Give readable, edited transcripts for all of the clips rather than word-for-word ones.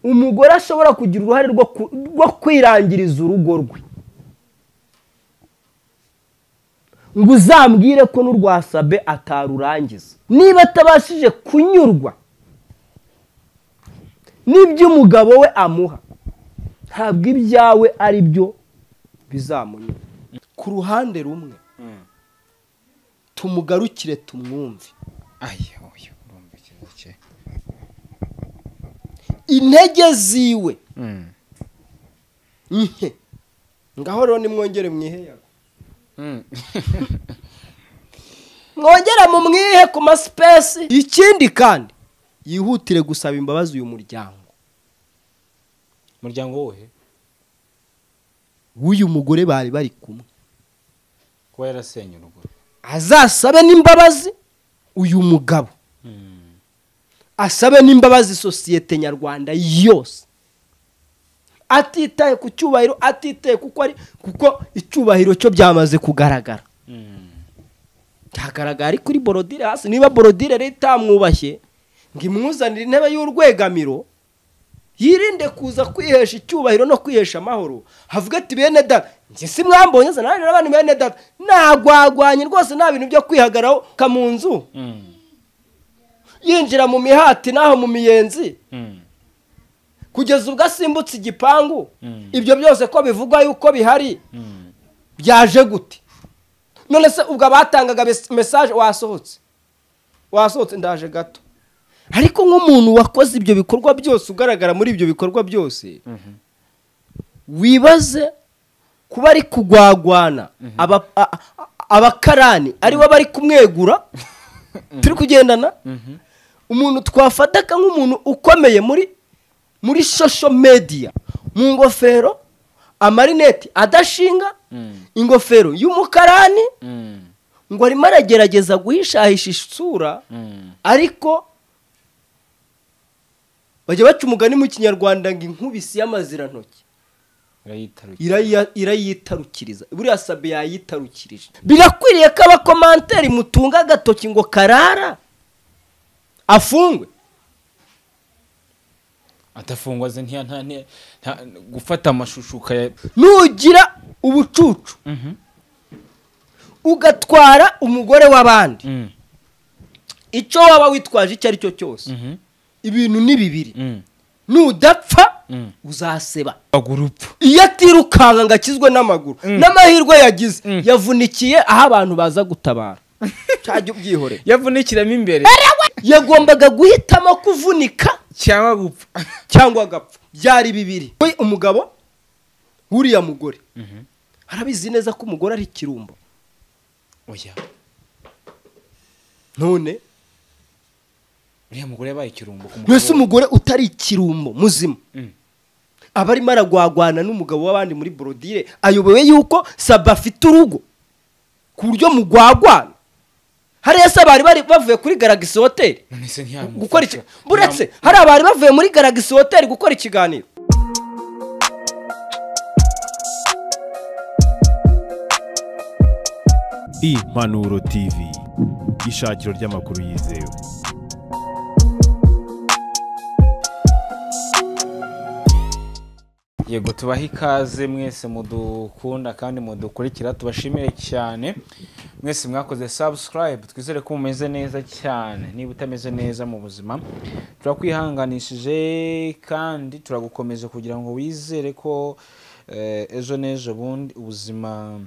umugore ashobora kugira uruhare rwo kwirangiriza urugo rwe, ngo uzambwire ko n'urwasabe atarurangiza. Niba atabashije kunyurwa n'ibyo umugabo we amuha, ntabwo ibyawe ari byo bizamunyura. Ku ruhande rumwe tumugarukire tumwumve, intege ziwe nke, ngaho rero nimwongere mwiheyaga, mwongere mu mwihe ku masipesi. Ikindi kandi yihutire gusaba imbabazi uyu muryango wowe w'uyu mugore bari kumwe, kuba yarasenye urugo, azasabe n'imbabazi uyu mugabo, asabe n'imbabazi sosiyete nyarwanda yose, atitaye ku cyubahiro, atitaye kuko icyubahiro cyo byamaze kugaragara. Cyagaragara ari kuri borodire hasi. Niba borodire rero itamwubashye ngo imwuzanire intebe y'urwegamiro, yirinde kuza kwihesha icyubahiro no kwihesha amahoro, havuga ati bene data njye si mwambonye za nane n'abandi bene data nagwagwanye rwose, nta bintu byo kwihagaraho kamunzu, yinjira mu mihati naho mu miyenzi kugeza ubwo asimbutse igipangu. Ibyo byose ko bivugwa yuko bihari, byaje gute? None se ubwo batangaga message wasohotse ndaje gato. Ariko nk'umuntu wakoze ibyo bikorwa byose, ugaragara muri ibyo bikorwa byose, wibaze kuba ari kugwagwana abakarani ari bo bari kumwegura, turi kugendana, umuntu twafataka nk'umuntu ukomeye muri social media, mu ngofero, amarineti adashinga, ingofero y'umukarani, ngo arimo aragerageza guhishahisha isura, ariko bajya baca umugani mu kinyarwanda ngo inkubisi y'amazirantoki irayitarukiriza. Buriya Sabe yayitarukirije. Birakwiriye ko abakomanteri mutunga agatoki ngo karara afungwe. atafungwa ze gufata amashusho nugira ubucucu ugatwara umugore w'abandi, icyo waba witwaje icyo ari cyo cyose, ibintu ni bibiri, nudapfa uzaseba agurupfu. Iyo atirukanga ngo akizwe n'amaguru n'amahirwe yagize, yavunikiye aho abantu baza gutabara, cyajya ubyihore, yavunikiramo imbere, yagombaga guhitamo kuvunika cyangwa gupfa cyangwa agapfa. Byari bibiri. Umugabo uriya mugore arabizi neza ko umugore ari ikirumbo. Oya, none uriya mugore yabaye ikirumbo ku mugabo. Mwese umugore utari ikirumbo muzima abarimo aragwagwana n'umugabo w'abandi muri borodire, ayoboye yuko Sabe afite urugo ku buryo mugwagwana. Hariya se bari bavuye kuri Galaxy Hotel gukora iki? Buretse hari abari bavuye muri Galaxy Hotel gukora ikiganiro. Impanuro TV, ishakiro ry'amakuru yizewe. Yego, tubaha ikaze mwese mudukunda kandi mudukurikira, tubashimire cyane mwese mwakoze subscribe. Twizere ko mumeze neza cyane. Niba utameze neza mu buzima, turakwihanganishije kandi turagukomeza kugira ngo wizere ko ejo n'ejo bundi ubuzima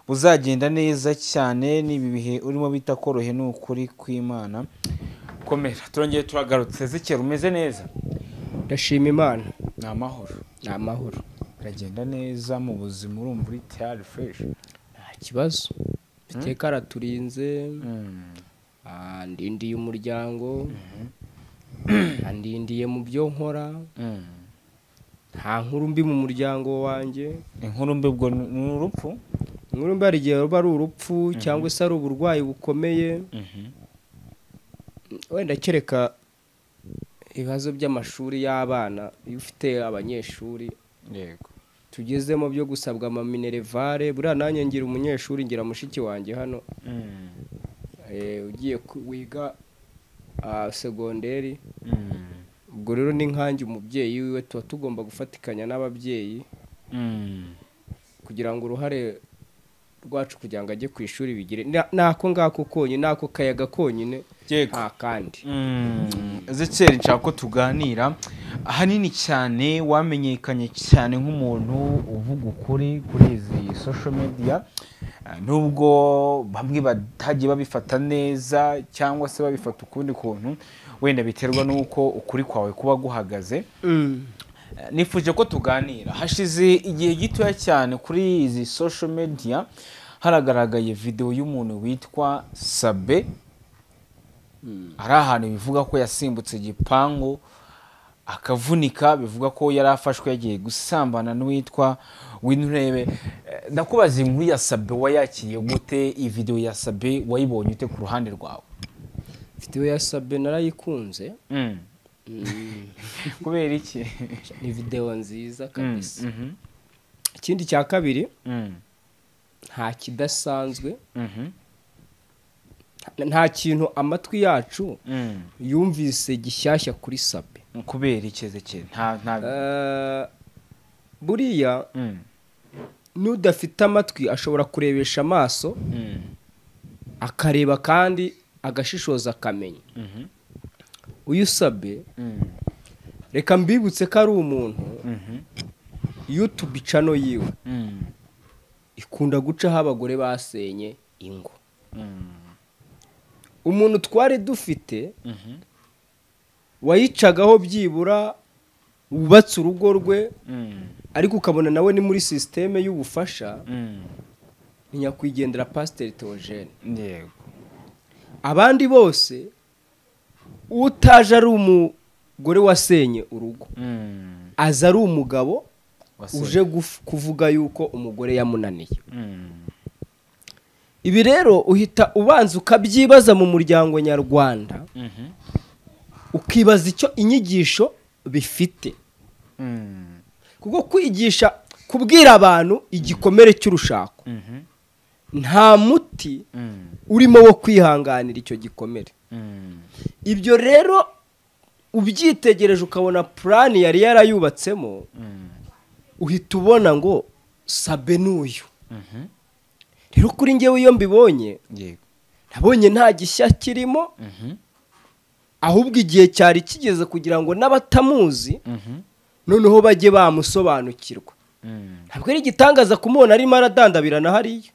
buzagenda neza cyane. Nibi bihe urimo bita korohe n'ukuri kw'Imana. Komera, turongeye turagarutse. Zikera umeze neza? Ndashima Imana. Ni amahoro. Ni amahoro. Biragenda neza mu buzima, urumva uri tayari fresh? Nta kibazo. Biteka araturinze, ndindiye umuryango, ndindiye mu byo nkora, nta nkuru mbi mu muryango wanjye. Inkuru mbi ubwo ni urupfu? Inkuru mbi hari igihe ruba ari urupfu cyangwa se ari uburwayi bukomeye. Wenda kereka ibibazo by'amashuri y'abana, iyo ufite abanyeshuri yego tugezemo byo gusabwa ama minerevare. Buriya nanjye ngira umunyeshuri, ngira mushiki wanjye hano ugiye wiga segonderi, ubwo rero ni nkanjye umubyeyi wiwe tuba tugomba gufatikanya n'ababyeyi kugira ngo uruhare rwacu kugira ngo ajye ku ishuri bigire nako ngako konyine nako kayaga konyine nta kandi. Ezekiyeli nshaka ko tuganira ahanini cyane wamenyekanye cyane nk'umuntu uvuga ukuri kuri izi social media nubwo bamwe batagiye babifata neza cyangwa se babifata ukundi kuntu wenda biterwa n'uko ukuri kwawe kuba guhagaze. Nifuje ko tuganira hashize igihe gitoya cyane kuri izi social media haragaragaye video y'umuntu witwa Sabe ari ahantu bivuga ko yasimbutse igipangu akavunika bivuga ko yari afashwe yagiye gusambana n'uwitwa Winurebe. Ndakubaza inkuru ya Sabe wayakiriye gute? Iyi video ya Sabe wayibonye ute ku ruhande rwawe? Video ya Sabe narayikunze. Kubera iki? Ni video nziza kabisa. Ikindi cya kabiri nta kidasanzwe, nta kintu amatwi yacu yumvise gishyashya kuri Sabe. Kubera iki Ezekiyeli? Buriya n'udafite amatwi ashobora kurebesha amaso akareba kandi agashishoza akamenya. Uyu Sabe reka mbibutse ko ari umuntu YouTube channel yiwe ikunda gucaho abagore basenye ingo. Umuntu twari dufite wayicagaho byibura wubatse urugo rwe ariko ukabona nawe ni muri systeme y'ubufasha ni nyakwigendera Pasteur Theogene. Yego. Abandi bose utaje ari umugore wasenye urugo aza ari umugabo uje kuvuga yuko umugore yamunaniye. Ibi rero uhita ubanza ukabyibaza mu muryango nyarwanda ukibaza icyo inyigisho bifite. Kuko kwigisha kubwira abantu igikomere cy'urushako nta muti urimo wo kwihanganira icyo gikomere. Ibyo rero ubyitegereje ukabona plan yari yarayubatsemo uhita ubona ngo Sabe n'uyu. Rero kuri njyewe iyo mbibonye nabonye nta gishya kirimo, ahubwo igihe cyari kigeze kugira ngo n'abatamuzi noneho bajye bamusobanukirwa. Ntabwo ari igitangaza kumubona arimo aradandabirana hariya.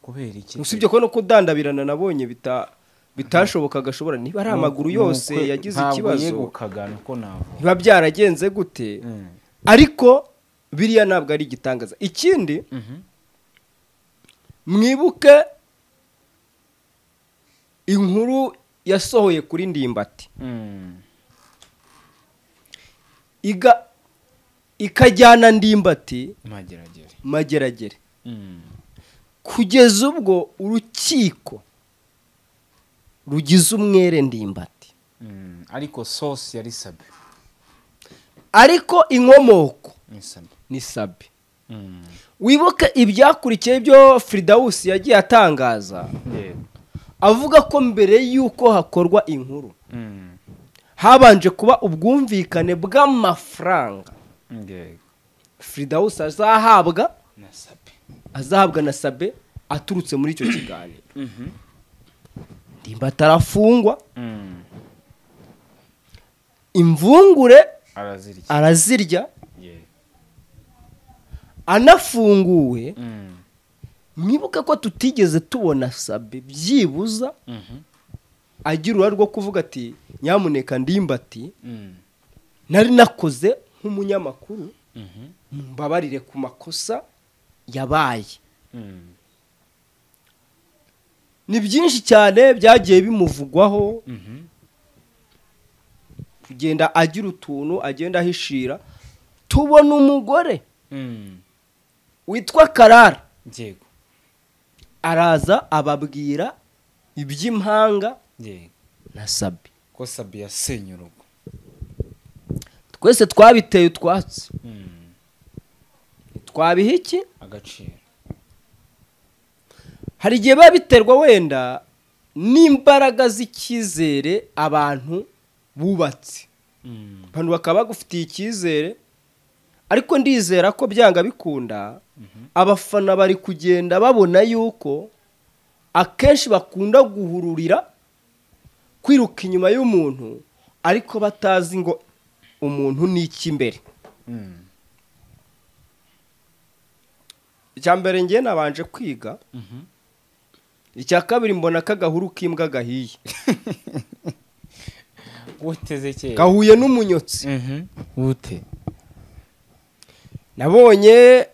Kubera iki? Usibye ko no kudandabirana nabonye bitashoboka gashobora niba ari amaguru yose yagize ikibazo biba byaragenze gute. Ariko biriya ntabwo ari igitangaza. Ikindi mwibuke inkuru yasohoye kuri Ndimbati ikajyana Ndimbati Mageragere kugeza ubwo urukiko rugize umwere Ndimbati. Ariko source yari Sabe, ariko inkomoko ni Sabe. Wibuke ibyakurikiye byo Firdausi yagiye atangaza avuga ko mbere yuko hakorwa inkuru habanje kuba ubwumvikane bw'amafaranga Firdausi azahabwa na Sabe aturutse muri icyo kiganiro. Ndimbati arafungwa, imvungure arazirya, anafunguwe. Mwibuke ko tutigeze tubona Sabe byibuza agira uruhare rwo kuvuga ati nyamuneka Ndimbati nari nakoze nk'umunyamakuru mbabarire ku makosa yabaye. Ni byinshi cyane byagiye bimuvugwaho kugenda agira utuntu agenda ahishira. Tubona umugore witwa Karara araza ababwira iby'impanga na Sabe ko Sabe yasenye urugo. Twese twabiteye utwatsi twabiha iki agaciro. Hari igihe biba biterwa wenda n'imbaraga z'icyizere abantu bubatse abantu bakaba bagufitiye icyizere ariko ndizera ko byanga bikunda abafana bari kugenda babona yuko akenshi bakunda guhururira kwiruka inyuma y'umuntu ariko batazi ngo umuntu ni iki imbere. icya mbere ngiye nabanje kwiga, icya kabiri mbona kagahuru k'imbwa gahiye uteze kera gahuye n'umunyotsi. ute nabonye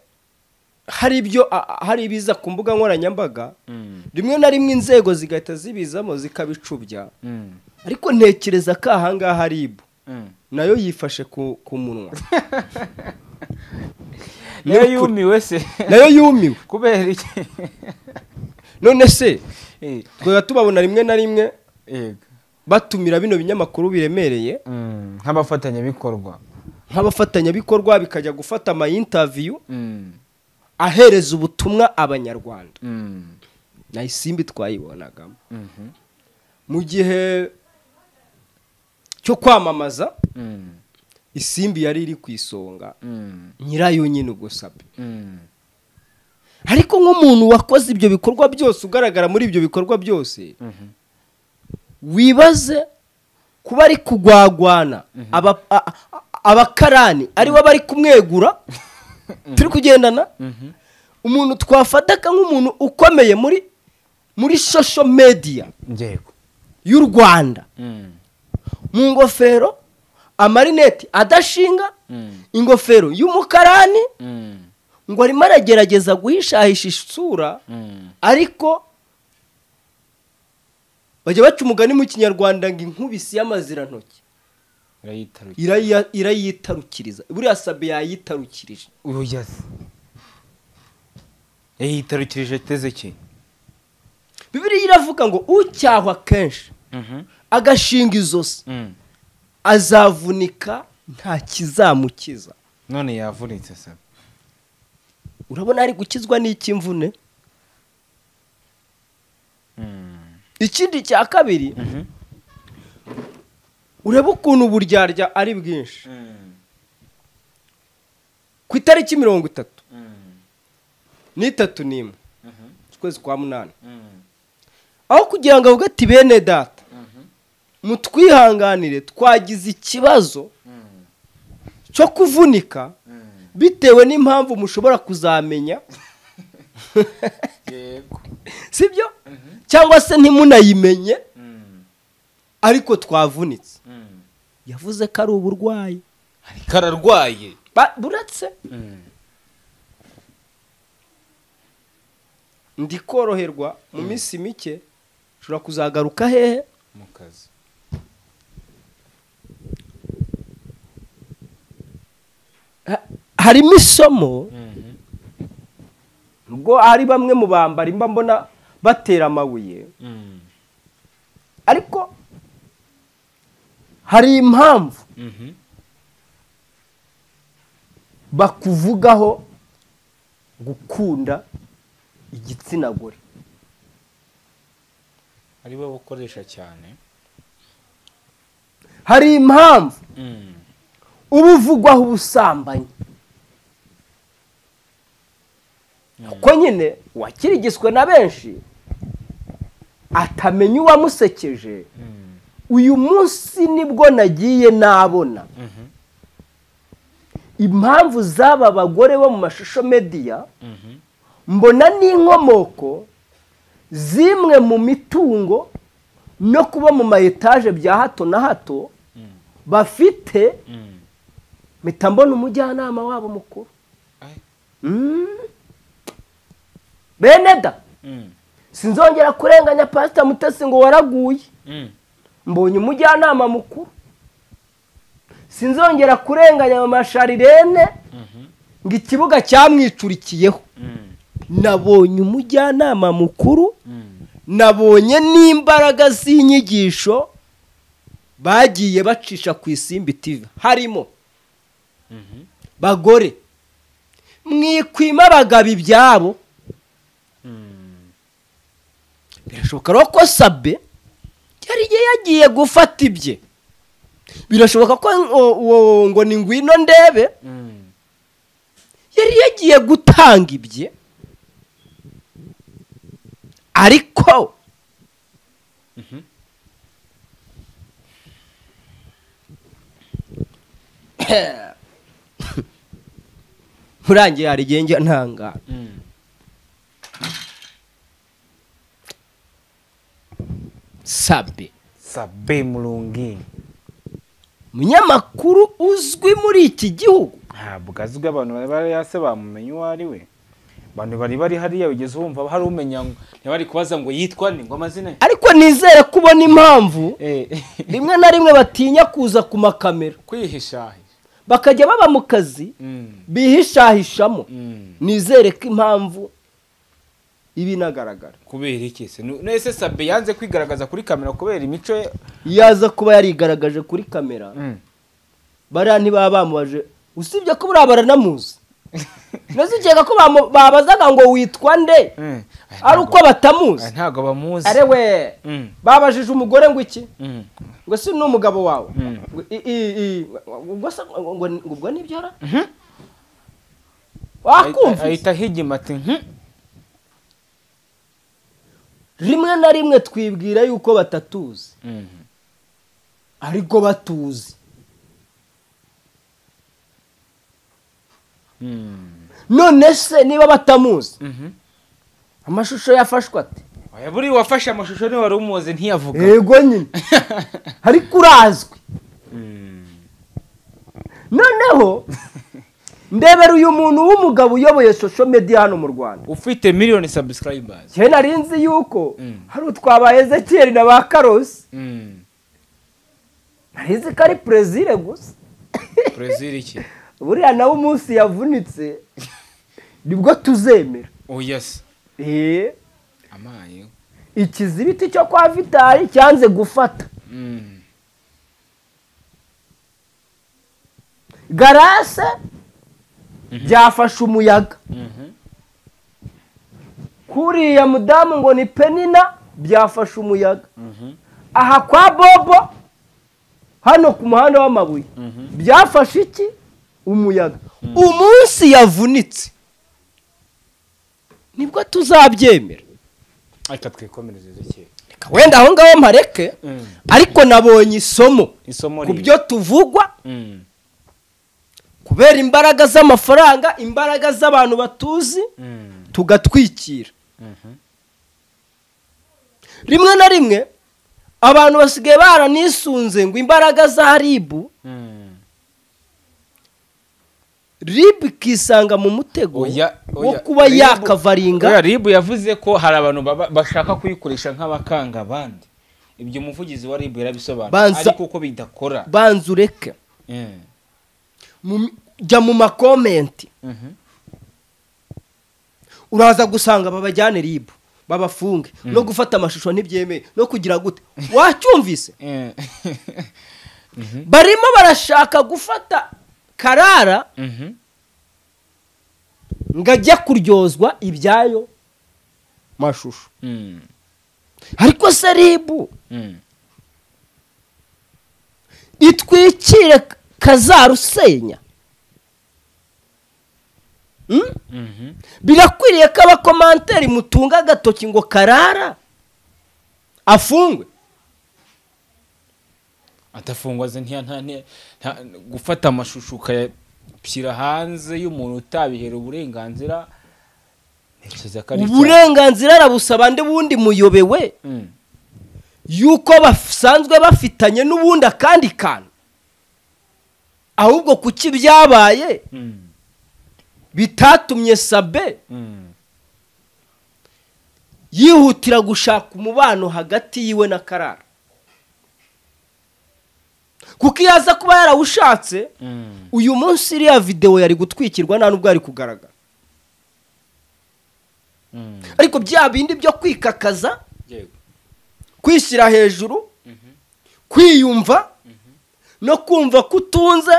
hari ibiza ku mbuga nkoranyambaga rimwe na rimwe inzego zigahita zibizamo zikabicubya ariko ntekereza ko ahangaha ari ibu nayo yifashe ku munwa nayo yumiwe se nayo yumiwe kubera iki none se twega tubabona rimwe na rimwe batumira bino binyamakuru biremereye nk'abafatanyabikorwa bikajya gufata ama interview ahereza ubutumwa abanyarwanda. na Isimbi twayibonagamo mu gihe cyo kwamamaza Isimbi yari iri ku isonga nyirayo nyine ugusabe. ariko nk'umuntu wakoze ibyo bikorwa byose ugaragara muri ibyo bikorwa byose wibaze kuba ari kugwagwana abakarani aribo bari kumwegura turi kugendana umuntu twafataga nk'umuntu ukomeye muri social media y'u Rwanda mu ngofero amarineti adashinga ingofero y'umukarani ngo arimo aragerageza guhishahisha isura ariko bajya baca umugani mu kinyarwanda ngo inkubisi y'amazirantoki irayitarukiriza. buriya Sabe yayitarukirije. yayitarukirije teze ki Bibiliya iravuga ngo ucyahwa kenshi agashinga izosi azavunika nta kizamukiza. none yavunitse Sabe urabona ari gukizwa n'ikimvune. ikindi cya kabiri ureba ukuntu uburyarya ari bwinshi. ku itariki 31 ukwezi kwa munani aho kugira ngo avuge ati bene data mutwihanganire twagize ikibazo cyo kuvunika bitewe n'impamvu mushobora kuzamenya sibyo cyangwa se ntimunayimenye ariko twavunitse. yavuze ko ari uburwayi ariko ararwaye buretse ndi koroherwa mu minsi mike ushobora kuzagaruka hehe mu kazi. harimo isomo ubwo hari bamwe mu bambari mba mbona batera amabuye ariko hari impamvu bakuvugaho gukunda igitsina gore ari bo bukoresha cyane. hari impamvu uba uvugwaho ubusambanyi kuko nyine wakirigiswe na benshi atamenya uwamusekeje. uyu munsi nibwo nagiye nabona impamvu z'aba bagore bo mu mashusho media mbona n'inkomoko zimwe mu mitungo no kuba mu mayetaje bya hato na hato bafite mpita mbona umujyanama wabo mukuru Beneda sinzongera kurenganya Pastor Mutesi ngo waraguye mbonye umujyanama mukuru. sinzongera kurenganya Mama Sharirene ngo ikibuga cyamwicurikiyeho. nabonye umujyanama mukuru nabonye n'imbaraga z'inyigisho bagiye bacisha ku Isimbi TV harimo bagore mwikwima abagabo ibyabo. birashoboka ko Sabe yari yagiye gufata ibye birashoboka ko ngo ni ngwino ndebe yari yagiye gutanga ibye ariko murangiye hari igihe njya ntangara Sabe Mulungi umunyamakuru uzwi muri iki gihugu ntabwo azwi, abantu bari yase bamumenye uwo ari we, abantu bari hariya ugeze wumva hari umenya ntibari kubaza ngo yitwa ni ngo amazina, ariko nizere kubona impamvu rimwe na rimwe batinya kuza ku makamera kwihishahisha bakajya baba mu kazi bihishahishamo. Nizere ko impamvu ibi nagaragara kubera iki se nese Sabe yanze kwigaragaza kuri kamera kubera imico yaza kuba yarigaragaje kuri kamera bariya ntibaba bamubaje, usibye ko buriya baranamuzi nazikeka ko babazaga ngo witwa nde ari uko batamuzi, ntago bamuzi. arewe babajije umugore ngo iki ngo si n'umugabo wawe ubwo nibyo ra wakumva ahita higima ati rimwe na rimwe twibwira yuko batatuzi ariko batuzi. None se niba batamuzi amashusho yafashwe ate? buri wafashe amashusho ni wari umuze ntiyavuga. Yego nyine ariko urazwi. Noneho ndebera uyu muntu w'umugabo uyoboye social media hano mu Rwanda ufite million subscribers. Je narinzi yuko hari utwabaye Ezekiel na ba Karosi. Narinzi ko ari Brazil gusa. Brazil iki? Buriya nawe umunsi yavunitse nibwo tuzemera. Oh yes. Amaye. Ikizibiti cyo kwa Vitali cyanze gufata. Garase byafashe umuyaga. Kuriya mudamu ngo ni Penina byafashe umuyaga. Aha kwa Bobo hano ku muhanda w'amabuye byafashe iki? Umuyaga. Umunsi yavunitse nibwo tuzabyemera. Aka twikomereze Ezekiel. Wenda aho ngaho mpareke ariko nabonye isomo ku byo tuvugwa kubera imbaraga z'amafaranga, imbaraga z'abantu batuzi tugatwikira. Rimwe na rimwe abantu basigaye baranisunze ngo imbaraga za Ribu Ribu kisanga mu mutego wo kuba yakavaringa. Ribu yavuze ko hari abantu bashaka kuyikoresha nk'abakanga abandi. Ibyo umuvugizi wa Ribu yarabisobanura ariko uko bidakora. Banzureke jya mu makomenti uraza gusanga babajyane Ribu babafunge no gufata amashusho ntibyemeye no kugira gute. Wacyumvise? Barimo barashaka gufata Karara ngajya kuryozwa ibyayo mashusho. Ariko se Ribu itwikire kazarusenya. Birakwiriye ko abakomanteri mutunga agatoki ngo Karara afungwe. Atafungwa ze gufata amashusho ukayashyira hanze y'umuntu utabihera uburenganzira. Uburenganzira arabusaba ndi bundi muyobewe yuko basanzwe bafitanye n'ubundi akandi kantu. Ahubwo kuki byabaye bitatumye Sabe yihutira gushaka umubano hagati yiwe na Karara. Kuko yaza kuba yarawushatse uyu munsi iriya video yari gutwikirwa nta nubwo ari kugaragara. Ariko bya bindi byo kwikakaza kwishyira hejuru kwiyumva no kumva kutunze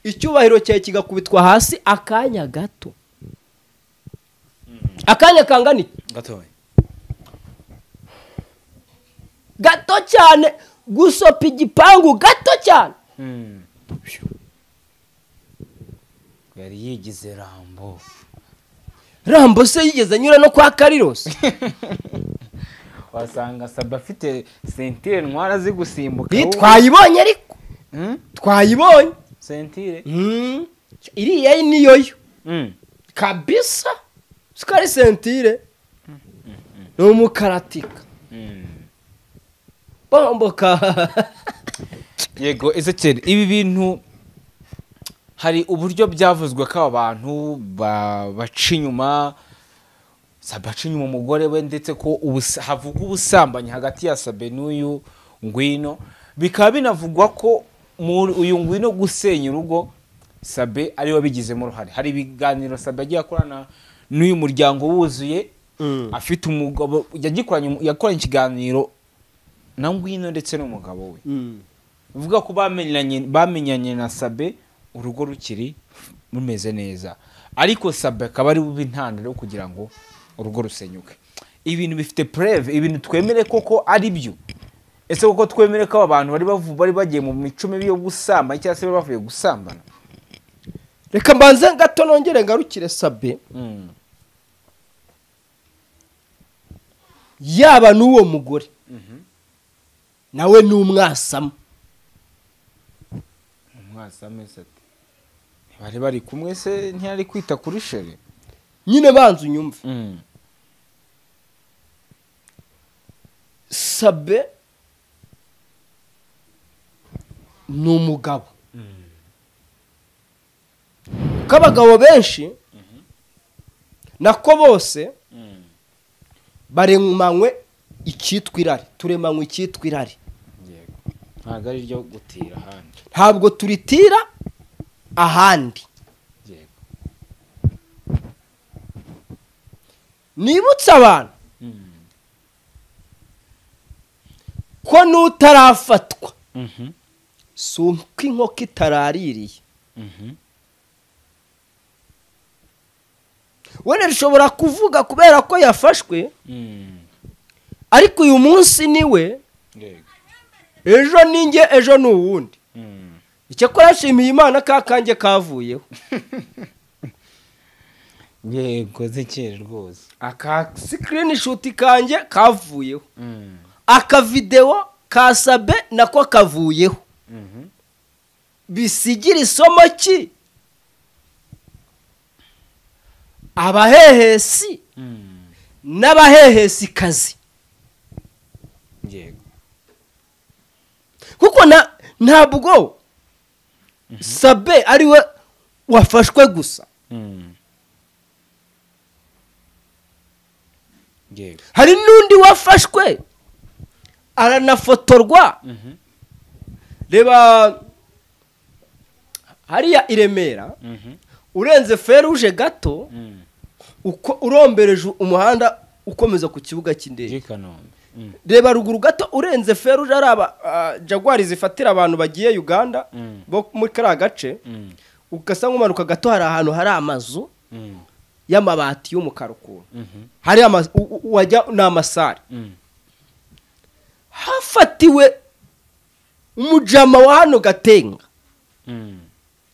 icyubahiro cyawe kigakubitwa hasi akanya gato. Akanya kangani gato cyane gusopa igipangu gato cyane yari yigize Rambo se yigeze anyura no kwa Kariros wasanga Sabe afite sentire ntwara azi gusimbuka twayibonye ariko twayibonye sentire iriya niyo yo kabisa sikari sentire ni umukaratika bomboka yego Ezekiel ibi bintu hari uburyo byavuzwe ko abantu baca inyuma Sabe aca inyuma umugore we ndetse ko havuga ubusambanyi hagati ya Sabe n'uyu Ngwino bikaba binavugwa ko uyu Ngwino gusenya urugo Sabe ariwe bigizemo uruhare hari ibiganiro Sabe agiye akorana n'uyu muryango wuzuye afite umugabo yakoranye ikiganiro na Ngwino ndetse n'umugabo we bivuga ko bamenyanye na Sabe urugo rukiri rumeze neza ariko Sabe akaba ari bube intandaro kugira ngo urugo rusenyuke ibintu bifite preve ibintu twemere koko ari byo ese koko twemere ko abantu bari bagiye mu mico mibi yo gusamba cyangwa se bavuye gusambana reka mbanze gato nongere ngarukire Sabe yaba n'uwo mugore nawe ni umwasama se ati bari kumwe se ntiyari kwita kuri shere nyine banza unyumve Sabe ni umugabo ko abagabo benshi nako bose baremanywe icyitwa irari turemanywe icyitwa irari ntabwo ari ryo gutira ahandi ntabwo turitira ahandi nibutse abantu ko n'utarafatwa si uko inkoko itaraririye wenda rishobora kuvuga kubera ko yafashwe ariko uyu munsi niwe ejo ninjye ejo ni uwundi icyakora yashimiye Imana kakanjye kavuyeho yego zikere rwose aka screenshot kanjye kavuyeho aka video ka Sabe nako kavuyeho bisigira isomo ki abahehesi n'abahehesi kazi yego kuko ntabwo Sabe ariwe wafashwe gusa hari n'undi wafashwe aranafotorwa reba hariya i Remera urenze feruje gato uko urombereje umuhanda ukomeza ku kibuga cy'indege reba ruguru gato urenze feruje araba Jaguar zifatira abantu bagiye Uganda bo muri kara gace ukasa nk'umanuka gato hari ahantu hari amazu y'amabati y'umukara ukuntu hari wajya n'amasare hafatiwe umujama wa hano Gatenga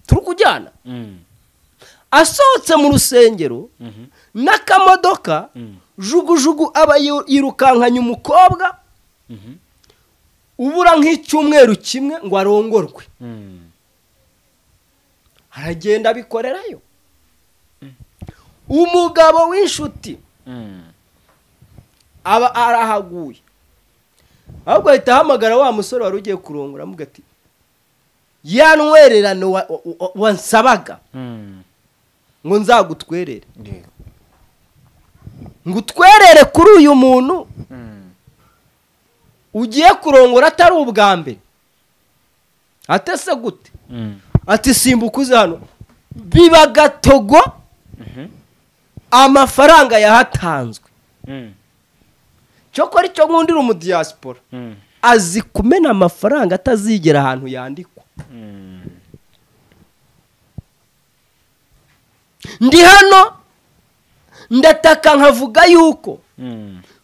turi kujyana asohotse mu rusengero n'akamodoka jugujugu aba yirukankanye umukobwa ubura nk'icyumweru kimwe ngo arongorwe aragenda abikorerayo umugabo w'inshuti aba arahaguye ahubwo ahita ahamagara wa musore wari ugiye kurongora amuga ati ya ntwererano wansabaga ngo nzagutwerere ngo utwerere kuri uyu muntu ugiye kurongora atari ubwa mbere atese gute ati simbuka uze hano biba Gatogo amafaranga yahatanzwe cyokora icyo nkundira mu diaspora azi kumena amafaranga atazigera ahantu yandikwa ndi hano ndataka nkavuga yuko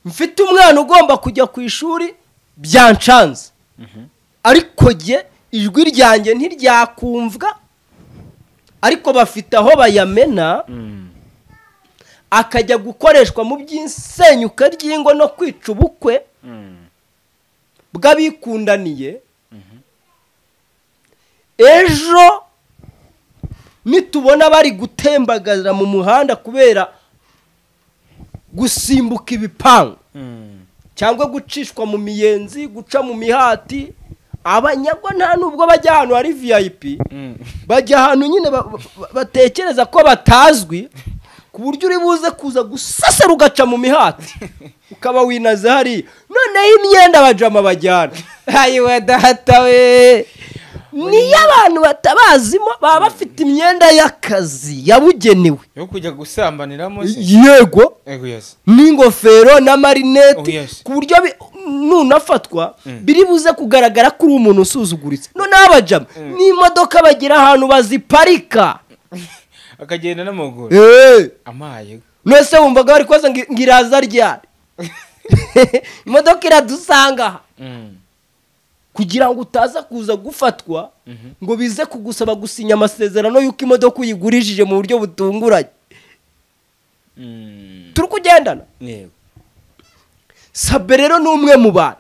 mfite umwana ugomba kujya ku ishuri byancanze ariko jye ijwi ryanjye ntiryakumvwa ariko bafite aho bayamena akajya gukoreshwa mu by'isenyuka ry'ingo no kwica ubukwe bw'abikundaniye. Ejo nitubona bari gutembagara mu muhanda kubera gusimbuka ibipangu cyangwa gucishwa mu miyenzi, guca mu mihati, abanyagwa nta nubwo bajya ahantu hari VIP, bajya ahantu nyine batekereza ko batazwi, ku buryo uri buze kuza gusasara ugaca mu mihati ukaba winaze hari noneho imyenda bajama bajyana. Ayiwe data we, niyo abantu batabazimo baba bafite imyenda y'akazi yabugenewe yo kujya gusambaniramo. Yego, yes, n'ingofero n'amarinete, ku buryo nunafatwa biri buze kugaragara ko uri umuntu usuzuguritse. Noneho abajama n'imodoka bagira ahantu baziparika akagenda n'amaguru amaye. Nose wumvaga bari koza ngiraza ryari imodoka iradusanga kugira ngo utaza kuza gufatwa ngo bize kugusaba gusinya amasezerano yuko imodoka uyigurishije mu buryo butunguranye. Turi kugendana. Sabe rero ni umwe mu bantu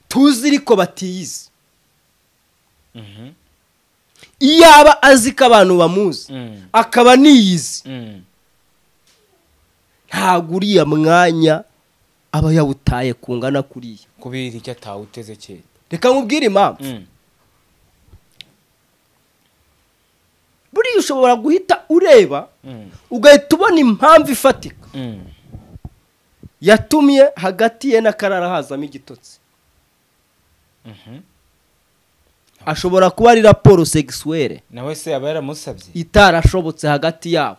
tuzi ariko batiyizi. Iyaba azi ko abantu bamuzi akaba niyizi, ntabwo uriya mwanya aba yawutaye kungana kuriya kubera icyo atawuteze cyane. Reka nkubwire impamvu. Buriya ushobora guhita ureba ugahita ubona impamvu ifatika yatumye hagati ye na Karara hazamo igitotsi. Ashobora kuba ari raporo sexuelle nawe se yaba yaramusabye itarashobotse hagati yabo.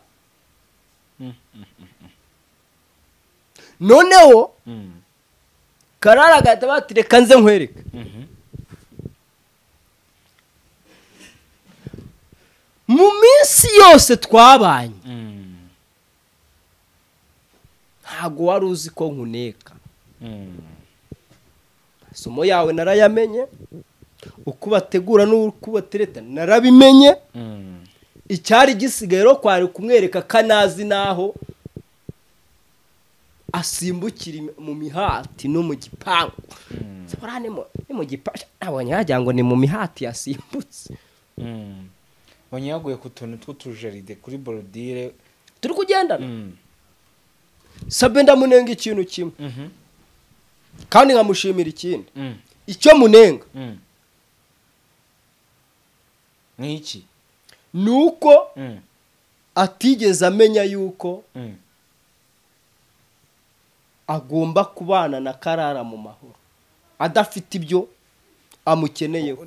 Noneho Karara agahita bati reka nze nkwereke. Mu minsi yose twabanye ntago wari uzi ko nkuneka. Somo yawe narayamenye, uko bategura n'uko batereta narabimenye. Icyari gisigaye ro kwari kumwereka kanazi naho asimbukira mu mihati no mu gipangu. Sabara ni mu gipangu abonye hajya ngo ni mu mihati yasimbutse. Wanyaguye ku tuntu tw'utujaride kuri borodire turi kugendana. Sabe ndamunenga ikintu kimwe kandi nkamushimira ikindi. Icyo munenga n'iki nuko atigeze amenya yuko agomba kubana na Karara mu mahoro adafite ibyo amukeneyeho.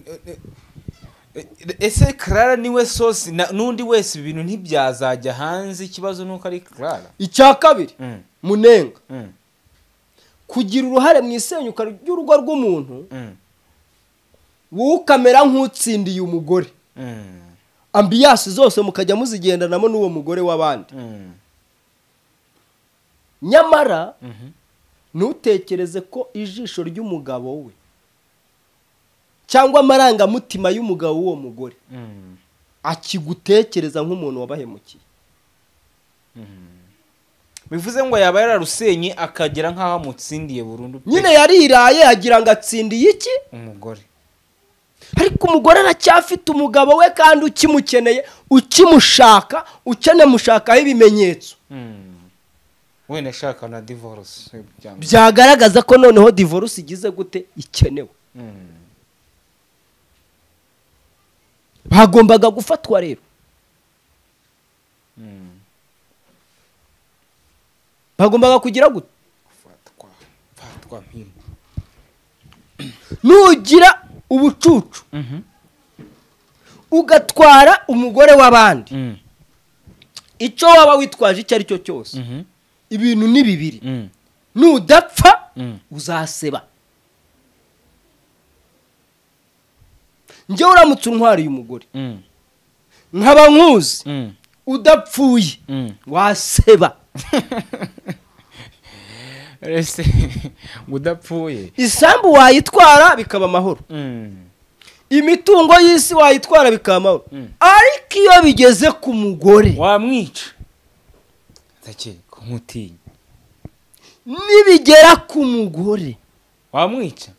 Ese Karara niwe sosi n'undi wese ibintu ntibyazajya hanze. Ikibazo nuko ari Karara. Icya kabiri munenga kugira uruhare mu isenyuka ry'urugo rw'umuntu wowe ukamera nk'utsindiye umugore. Ambiyasi zose mukajya muzigendanamo n'uwo mugore w'abandi. Nyamara ntutekereze ko ijisho ry'umugabo we cyangwa amarangamutima y'umugabo w'uwo mugore akigutekereza nk'umuntu wabahemukiye. Bivuze ngo yaba yararusenye akagera nk'aho amutsindiye burundu. Nyine yariraye agira ngo atsindiye iki umugore, ariko umugore aracyafite umugabo we kandi ukimukeneye, ukimushaka, ukenemushakaho ibimenyetso. wenda shaka na divorce byagaragaza ko noneho divorce igize gute ikenewe. Bagombaga gufatwa rero. Bagombaga kugira gute fatwa mpiri. Nugira ubucucu ugatwara umugore w'abandi, icyo waba witwaje icyo ari cyo cyose, ibintu ni bibiri. Nudapfa uzaseba. Njye uramutse untwariye umugore nkaba nkuzi udapfuye waseba. Ese udapfuye isambu wayitwara bikaba amahoro, imitungo y'isi wayitwara bikamahoro ariko iyo bigeze ku mugore wamwica take kumutinya nibigera ku mugore wamwica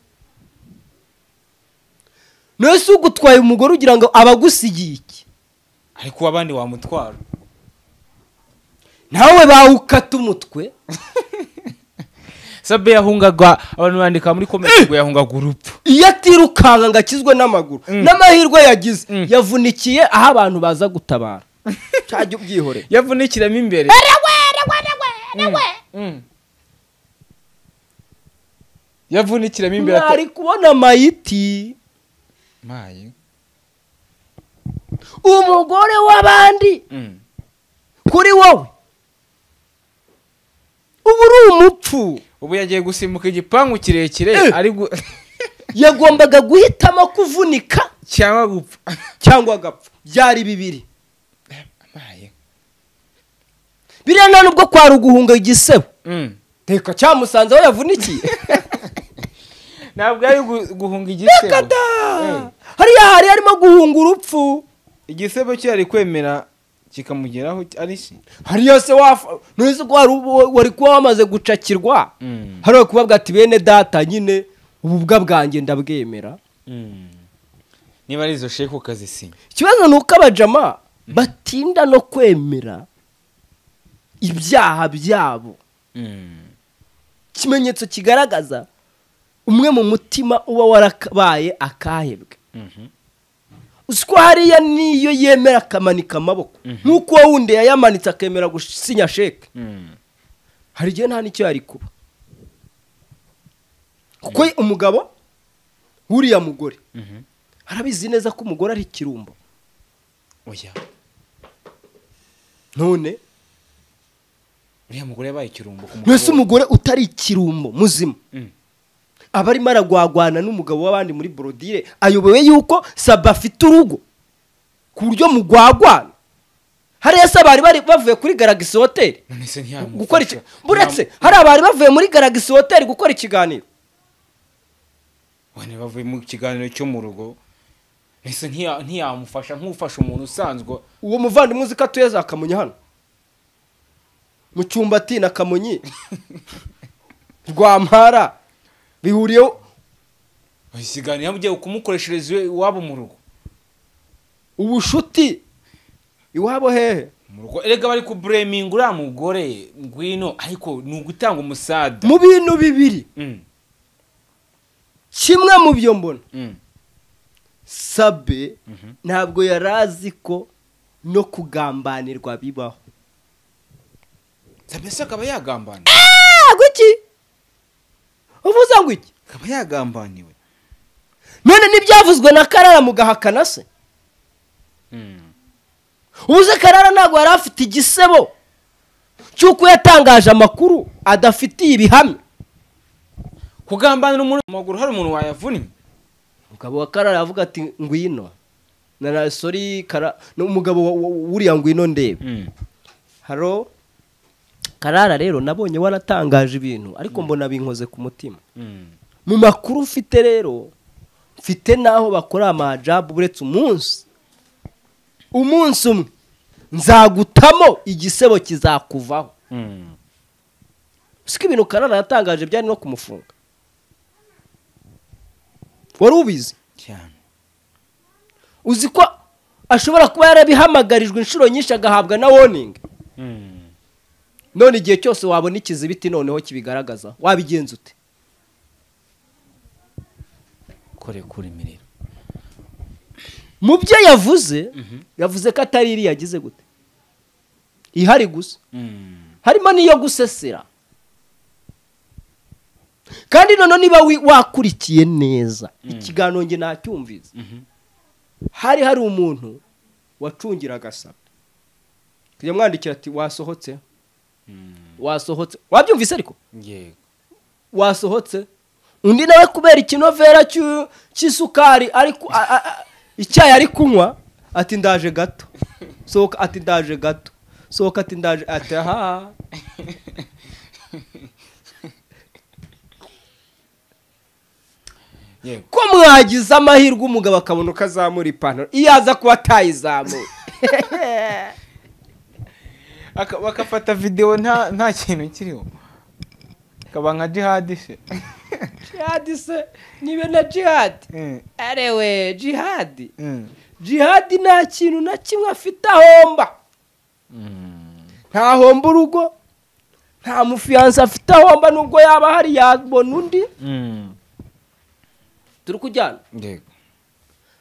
nese ugutwaye umugore ugira ngo abagusigiye iki ariko abandi wamutwara nawe bawukata umutwe Sabe yahungaga abantu bandika muri comment ngo yahungaga urupfu iyo atirukanga ngo akizwe n'amaguru n'amahirwe yagize yavunikiye aho abantu baza gutabara cyajya ubyihore yavunikiramo imbere yavunikiramo imbere ari kubona mayiti mayi umugore w'abandi kuri wowe ubu uri umupfu ubu yagiye gusimbuka igipangu kirekire ari yagombaga guhitamo kuvunika cyangwa gupfa cyangwa agapfa byari bibiri mayi biriya nta nubwo kwari uguhunga igisebo reka cyamusanze aho yavunikiye ntabwo ari guhunga igisebo hariya hari harimo guhunga urupfu igisebo cyo yari kwemera kikamugeraho ari se hariya se ntuzi ko wari kuba wamaze gucakirwa hariya kubabwa ati bene data nyine ububwa bwanjye ndabwemera niba ari izo sheke ukazisinya ikibazo ni uko abajama batinda no kwemera ibyaha byabo ikimenyetso kigaragaza umwe mu mutima uba warabaye akahebwe uzi ko hariya niyo yemera akamanika amaboko nk'uko uwo wundi yayamanitse akemera gusinya sheke hari igihe nta n'icyo yari kuba kuko umugabo w'uriya mugore arabizi neza ko umugore ari ikirumbo oya none uriya mugore yabaye ikirumbo mbese umugore utari ikirumbo muzima aba arimo aragwagwana n'umugabo w'abandi muri borodire ayoboye yuko Saba afite urugo ku buryo mugwagwana hariya se bari bavuye kuri Galaxy Hotel gukora iki buretse hari abari bavuye muri Galaxy Hotel gukora ikiganiro wane bavuye mu kiganiro cyo mu rugo nese ntiyamufasha nk'ufasha umuntu usanzwe uwo muvandimwe uzi ko atuye za Kamonyi hano mu Cyumbati na Kamonyi Rwampara bihuriyeho ikiganiro yamugiye kumukoreshereza iwabo mu rugo ubushuti iwabo hehe mu rugo erega bari ku blaming uriya mugore ngwino ariko ni ugutanga umusada mu bintu bibiri kimwe mu byo mbona Sabe ntabwo yarazi ko no kugambanirwa bibaho Sabe se akaba yagambaniwe guki uvuze ngo iki akaba yagambaniwe none n'ibyavuzwe na Karara mugahakana se uze Karara ntabwo yari afite igisebo cy'uko yatangaje amakuru adafitiye ibihamya kugambanira umuntu amaguru hari umuntu wayavunnye umugabo wa Karara avuga ati ngwino na sorry umugabo wuriya ngwino ndebe haro Karara rero nabonye waratangaje ibintu ariko mbona binkoze ku mutima mu makuru ufite rero mfite naho bakora amajabu buretse umunsi umwe nzagutamo igisebo kizakuvaho siko ibintu Karara yatangaje byari no kumufunga wari ubizi cyane uzi ko ashobora kuba yarabihamagarijwe inshuro nyinshi agahabwa na warning none igihe cyose wabona ikizibiti noneho kibigaragaza wabigenza ute kore kuri miriro mu byo yavuze ko atari iri yagize gute ihari gusa harimo n'iyo gusesera kandi none niba wakurikiye neza ikiganiro nge nacyumvize hari umuntu wacungiraga Saba kujya mwandikira ati wasohotse wabyumvise ariko yego wasohotse undi nawe kubera ikinovera cy'isukari ariko icyayi ari kunywa ati ndaje gato sohoka ati ndaje gato sohoka ati ndaje ati aha ko mwagize amahirwe umugabo akabona uko azamura ipantaro iyo aza kuba atayizamuye bakafata videwo nta kintu kiriho kaba nka jihadi se jihadi se nibe na jihadi arewe jihadi nta kintu na kimwe afite ahomba nta homba urugo nta mufiyanse afite ahomba nubwo yaba hari yabona undi turi kujyana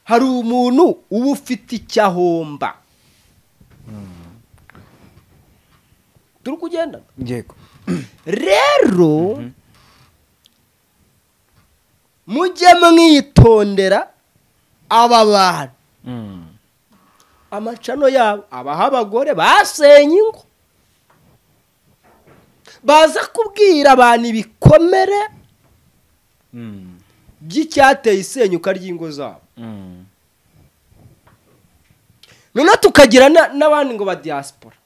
hari umuntu uba ufite icyo ahomba turi kugendana rero mujye mwitondera aba bantu amacano yabo abaho abagore basenye ingo baza kubwira abantu ibikomere by'icyateye isenyuka ry'ingo zabo noneho tukagira n'abandi ngo ba diaspora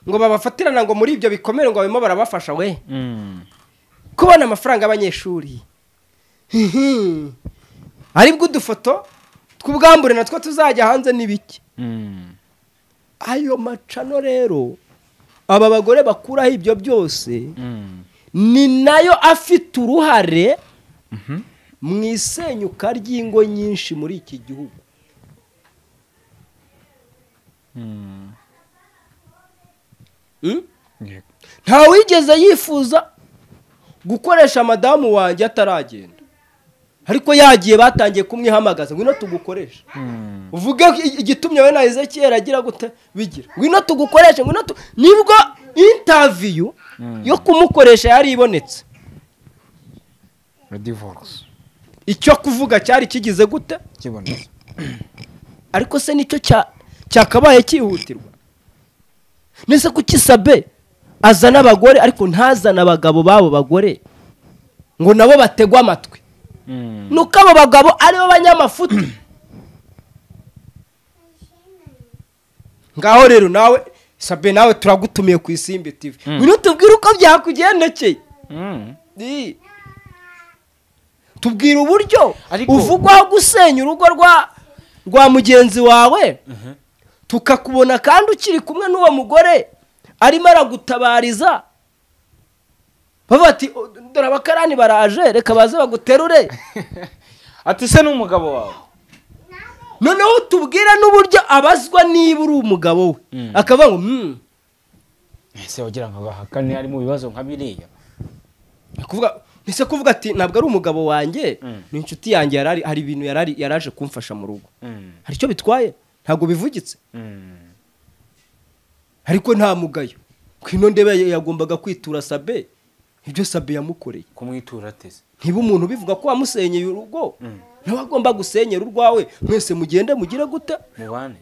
ngo babafatirana ngo muri ibyo bikomere ngo barimo barabafasha we kubona amafaranga y'abanyeshuri aribwo udufoto tw'ubwambure natwo tuzajya hanze n'ibiki ayo macano rero aba bagore bakuraho ibyo byose ni nayo afite uruhare mu isenyuka ry'ingo nyinshi muri iki gihugu nta wigeze yifuza gukoresha madamu wanjye ataragenda ariko yagiye batangiye kumwihamagaza ngwino tugukoresha uvuge igitumye we na Ezekiel agira gute bigira ngwino tugukoresha nibwo interview yo kumukoresha yari ibonetse divorce icyo kuvuga cyari kigize gute kibonetse ariko se nicyo cyakabaye cyihutirwa nese kukisabe azana abagore ariko ntazana abagabo babo bagore ngo nabo bategwa amatwi nuko abo bagabo aribo banyamafuti ngaho rero nawe sabe nawe turagutumiye ku Isimbi TV ngwino tubwire uko byakugendekeye tubwira uburyo uvugwaho gusenya urugo rwa mugenzi wawe tukakubona kandi ukiri kumwe n'uwo mugore arimo aragutabariza bavuga ati dore abakarani baraje reka baze baguterure ati se n'umugabo wawe noneho tubwira n'uburyo abazwa niba uri umugabo we akavuga ngo ese wagira ngo bahakane ari mu bibazo nka biriya nise kuvuga ati ntabwo ari umugabo wanjye ni inshuti yanjye hari ibintu yaraje kumfasha mu rugo hari icyo bitwaye ntabwo bivugitse ariko nta mugayo kwino ndebe yagombaga kwitura sabe ibyo sabe yamukoreye kumwitura ateze ntiba umuntu bivuga ko wamusenyeye urugo nawe agomba gusenyera urwawe mwese mugende mugire gute mubane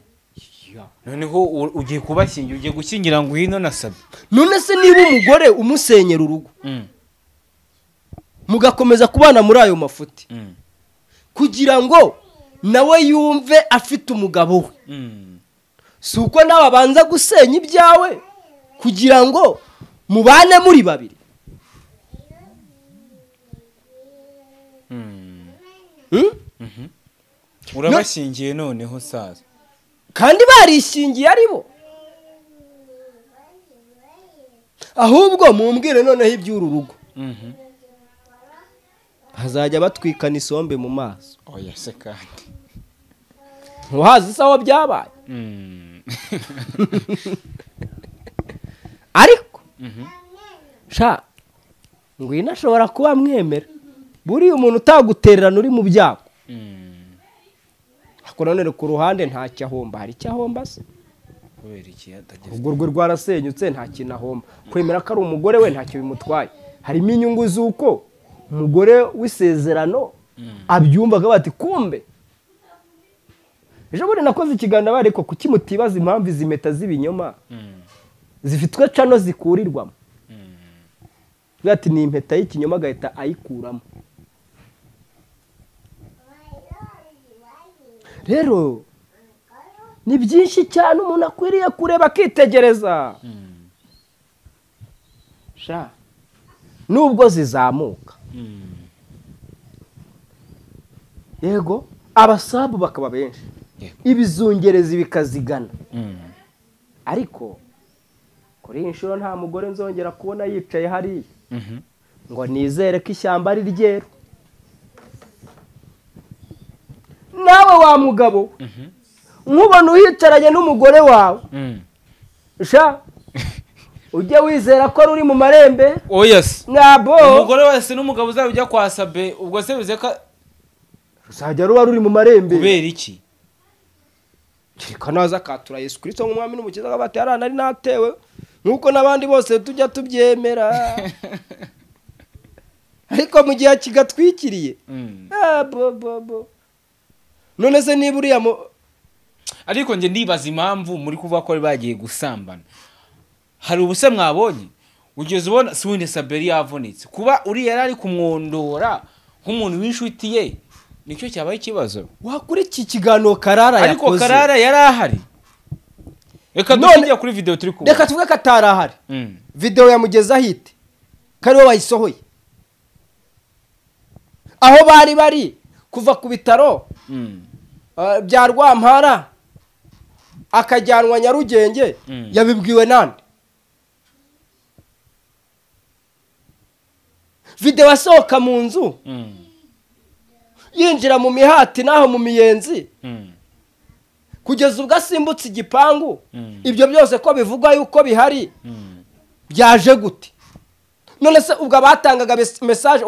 noneho ugiye kubashyingira ugiye gushyingira ngo hino na sabe none se niba umugore umusenyera urugo mugakomeza kubana muri ayo mafuti kugira ngo nawe yumve afite umugabo we si uko nawe abanza gusenya ibyawe kugira ngo mubane muri babiri urabashingiye noneho saza kandi barishingiye aribo ahubwo mumbwire noneho iby'uru rugo hazajya batwikana isombe mu maso oya se kandi ntuhazi se aho byabaye ariko sha ngwino ashobora kuba mwemera buriya umuntu utagutererana uri mu byago ariko none ku ruhande nta cyahomba hari cyahomba se kubera iki yatagize ubwo rwe rwarasenyutse nta kintu ahomba kwemera ko ari umugore we ntacyo bimutwaye harimo inyungu z'uko umugore w'isezerano abyumvaga bati kumbe ejo bundi nakoze ikiganiro ariko kuki mutibaza impamvu izi mpeta z'ibinyoma zifitwe cano zikurirwamo ati ni impeta y'ikinyoma agahita ayikuramo rero ni byinshi cyane umuntu akwiriye kureba akitegereza nubwo zizamuka yego abasabu bakaba benshi ibizungerezi bikazigana ariko kuri iyi nshuro nta mugore nzongera kubona yicaye hariya ngo nizere ko ishyamba ari ryeru. nawe wa mugabo nkubona uhicaranye n'umugore wawe sha ujye wizera ko ruri mu marembe. oya se nabo umugore wese n'umugabo uzaba ujya kwa Sabe ubwo se bize ko uzajya ruba ruri mu marembe kubera iki? Kirika naza akatura Yesu Kristo nk'umwami n'umukiza w'abati arana ari natewe nkuko nabandi bose tujya tubyemera ariko mu gihe kigatwikiriye bo none se niba uriya ariko nje ndibaza impamvu muri kuvuga ko bagiye gusambana. Hari ubuse mwabonye ugeze ubona Suwine Saberi yavunitse kuba uri yarari kumwondora nk'umuntu w'inshuti ye nicyo cyabaye ikibazo. wakuri iki kiganiro Karara yakoze ariko Karara yarahari. Reka dushingiye kuri video turi kubona. Reka tuvuge ko atarahari. Video yamugeza hite kari we wayisohoye aho bari kuva ku bitaro bya Rwampara akajyanwa Nyarugenge yabibwiwe nande? Video asohoka mu nzu yinjira mu mihati naho mu miyenzi kugeza ubwo asimbutse igipangu. Ibyo byose ko bivugwa yuko bihari byaje gute? none se ubwo batangaga message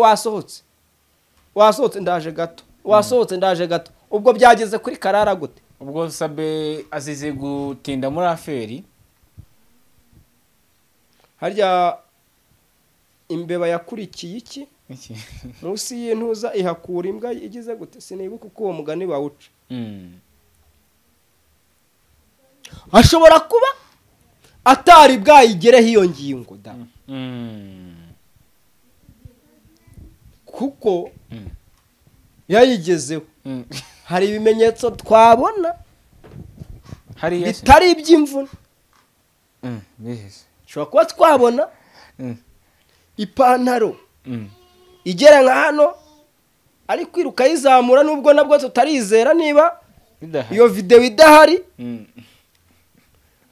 wasohotse ndaje gato wasohotse ndaje gato ubwo byageze kuri Karara gute? ubwo Sabe azize gutinda muri aferi harya imbeba yakurikiye iki munsi y'intuza ihakura imbwa igize gute? Sinibuka uko uwo mugani bawuca. ashobora kuba atari bwayigereho iyo ngingo da kuko yayigezeho hari ibimenyetso twabona bitari iby'imvune. Shobora kuba twabona ipantaro igera nka hano ari kwiruka yizamura nubwo nabwo tutarizera niba iyo video idahari.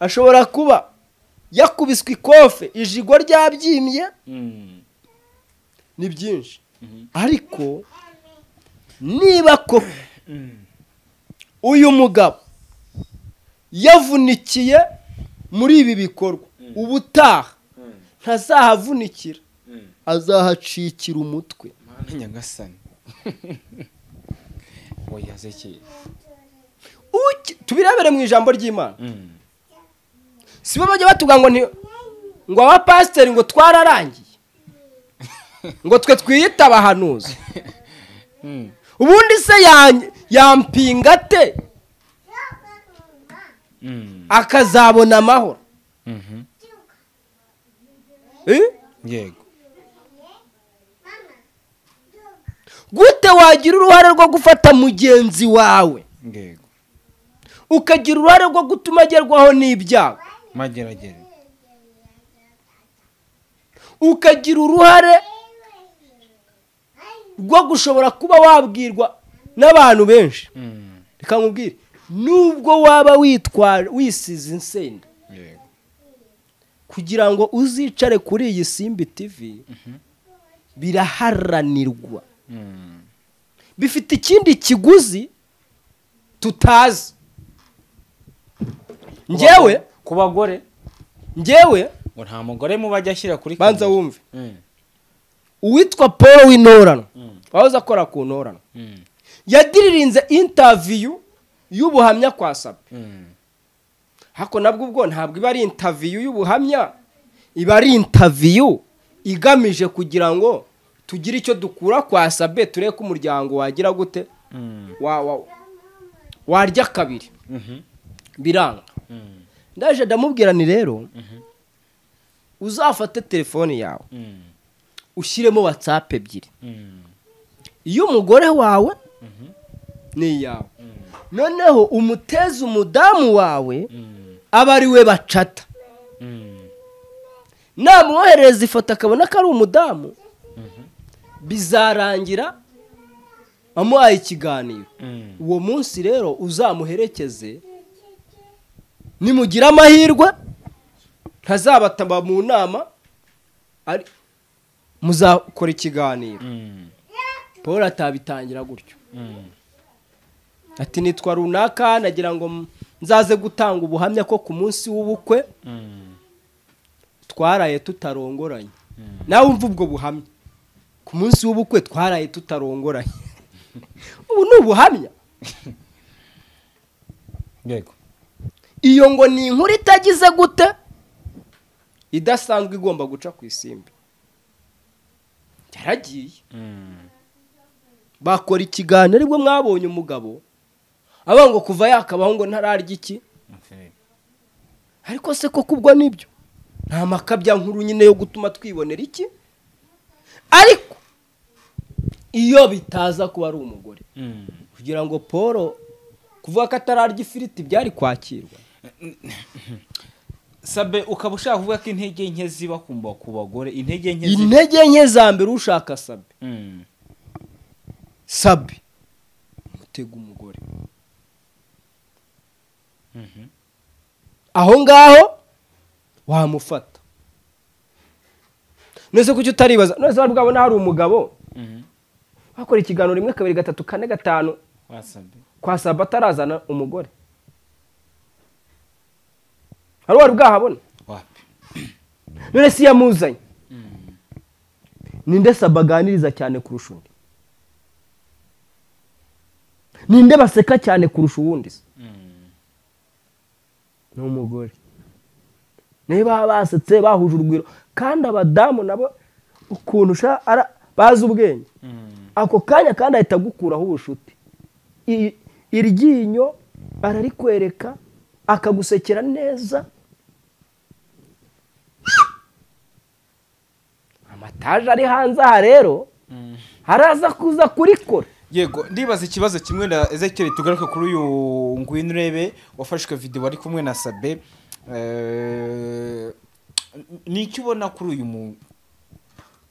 ashobora kuba yakubiswe ikofe ijigo ryabyimye ni byinshi ariko niba ko uyu mugabo yavunikiye muri ibi bikorwa ubutaha ntazahavunikira azahacikira umutwe. Mana nyagasani oya zeki tubirebere mu ijambo ry'Imana. Sibo bajya batuga ngo aba pastor ngo twararangiye ngo twe twiyita abahanuzi. Ubundi se yampinga te akazabona amahoro. yego gute wagira uruhare rwo gufata mugenzi wawe yego ukagira uruhare rwo gutuma agerwaho n'ibyago mageragere ukagira uruhare rwo gushobora kuba wabwirwa n'abantu benshi. Reka nkubwire nubwo waba wisize insenda kugira ngo uzicare kuri iyi Simbi TV biraharanirwa bifite ikindi kiguzi tutazi. Njyewe ku bagore njyewe ngo nta mugore mu bajya ashyira kuri banza wumve uwitwa Paul w'Intorano wahoze akora ku Ntorano yadiririnze interview y'ubuhamya kwa Sabe. Hako nabwo ubwo ntabwo iba ari interview y'ubuhamya iba ari interview igamije kugira ngo tugire icyo dukura kwa Sabe tureke ko umuryango wagira gute warya kabiri biranga. Ndaje ndamubwira ni rero uzafate telefone yawe ushyiremo WhatsApp ebyiri iyo umugore wawe ni yawe noneho umuteze umudamu wawe aba ari we bacata namwohereza ifoto akabona ko ari umudamu bizarangira amuhaye ikiganiro uwo munsi rero uzamuherekeze nimugira amahirwe ntazabataba mu nama muzakora ikiganiro Paul atabitangira gutyo ati nitwa runaka nagira ngo nzaze gutanga ubuhamya ko ku munsi w'ubukwe twaraye tutarongoranye nawe umva ubwo buhamya ku munsi w'ubukwe twaraye tutarongoranye ubu ni ubuhamya yego iyo ngo ni inkuru itagize gute idasanzwe igomba guca ku isimbi yaragiye bakora ikiganiro aribwo mwabonye umugabo aba ngo kuva yakabaho ngo ntararya iki ariko se koko ubwo nibyo nta makabya nkuru nyine yo gutuma twibonera iki ariko iyo bitaza kuba ari umugore kugira ngo Paul kuvuga ko atararya ifiriti byari kwakirwa Sabe ukaba ushaka kuvuga ko intege nke ziba kumba ku bagore intege nke za mbere ushaka Sabe mutega umugore aho ngaho wamufata nese kuki utaribaza nese bwabona hari umugabo bakora ikiganiro 1 2 3 4 5 kwa Sabe atarazana umugore hari wari bwahabona wapi none si yamuzanye ninde Sabe aganiriza cyane kurusha undi ninde baseka cyane kurusha uwundi ni umugore niba basetse bahuje urugwiro kandi abadamu nabo ukuntu bazi ubwenge ako kanya kandi ahita gukuraho ubushuti iryinyo ararikwereka akagusekera neza amataje ari hanze aha rero haraza kuza kurikora yego ndibaza ikibazo kimwe na Ezekiel tugaruka kuri uyu ngwino urebe wafashwe video ari kumwe na Sabe ni icyo ubona kuri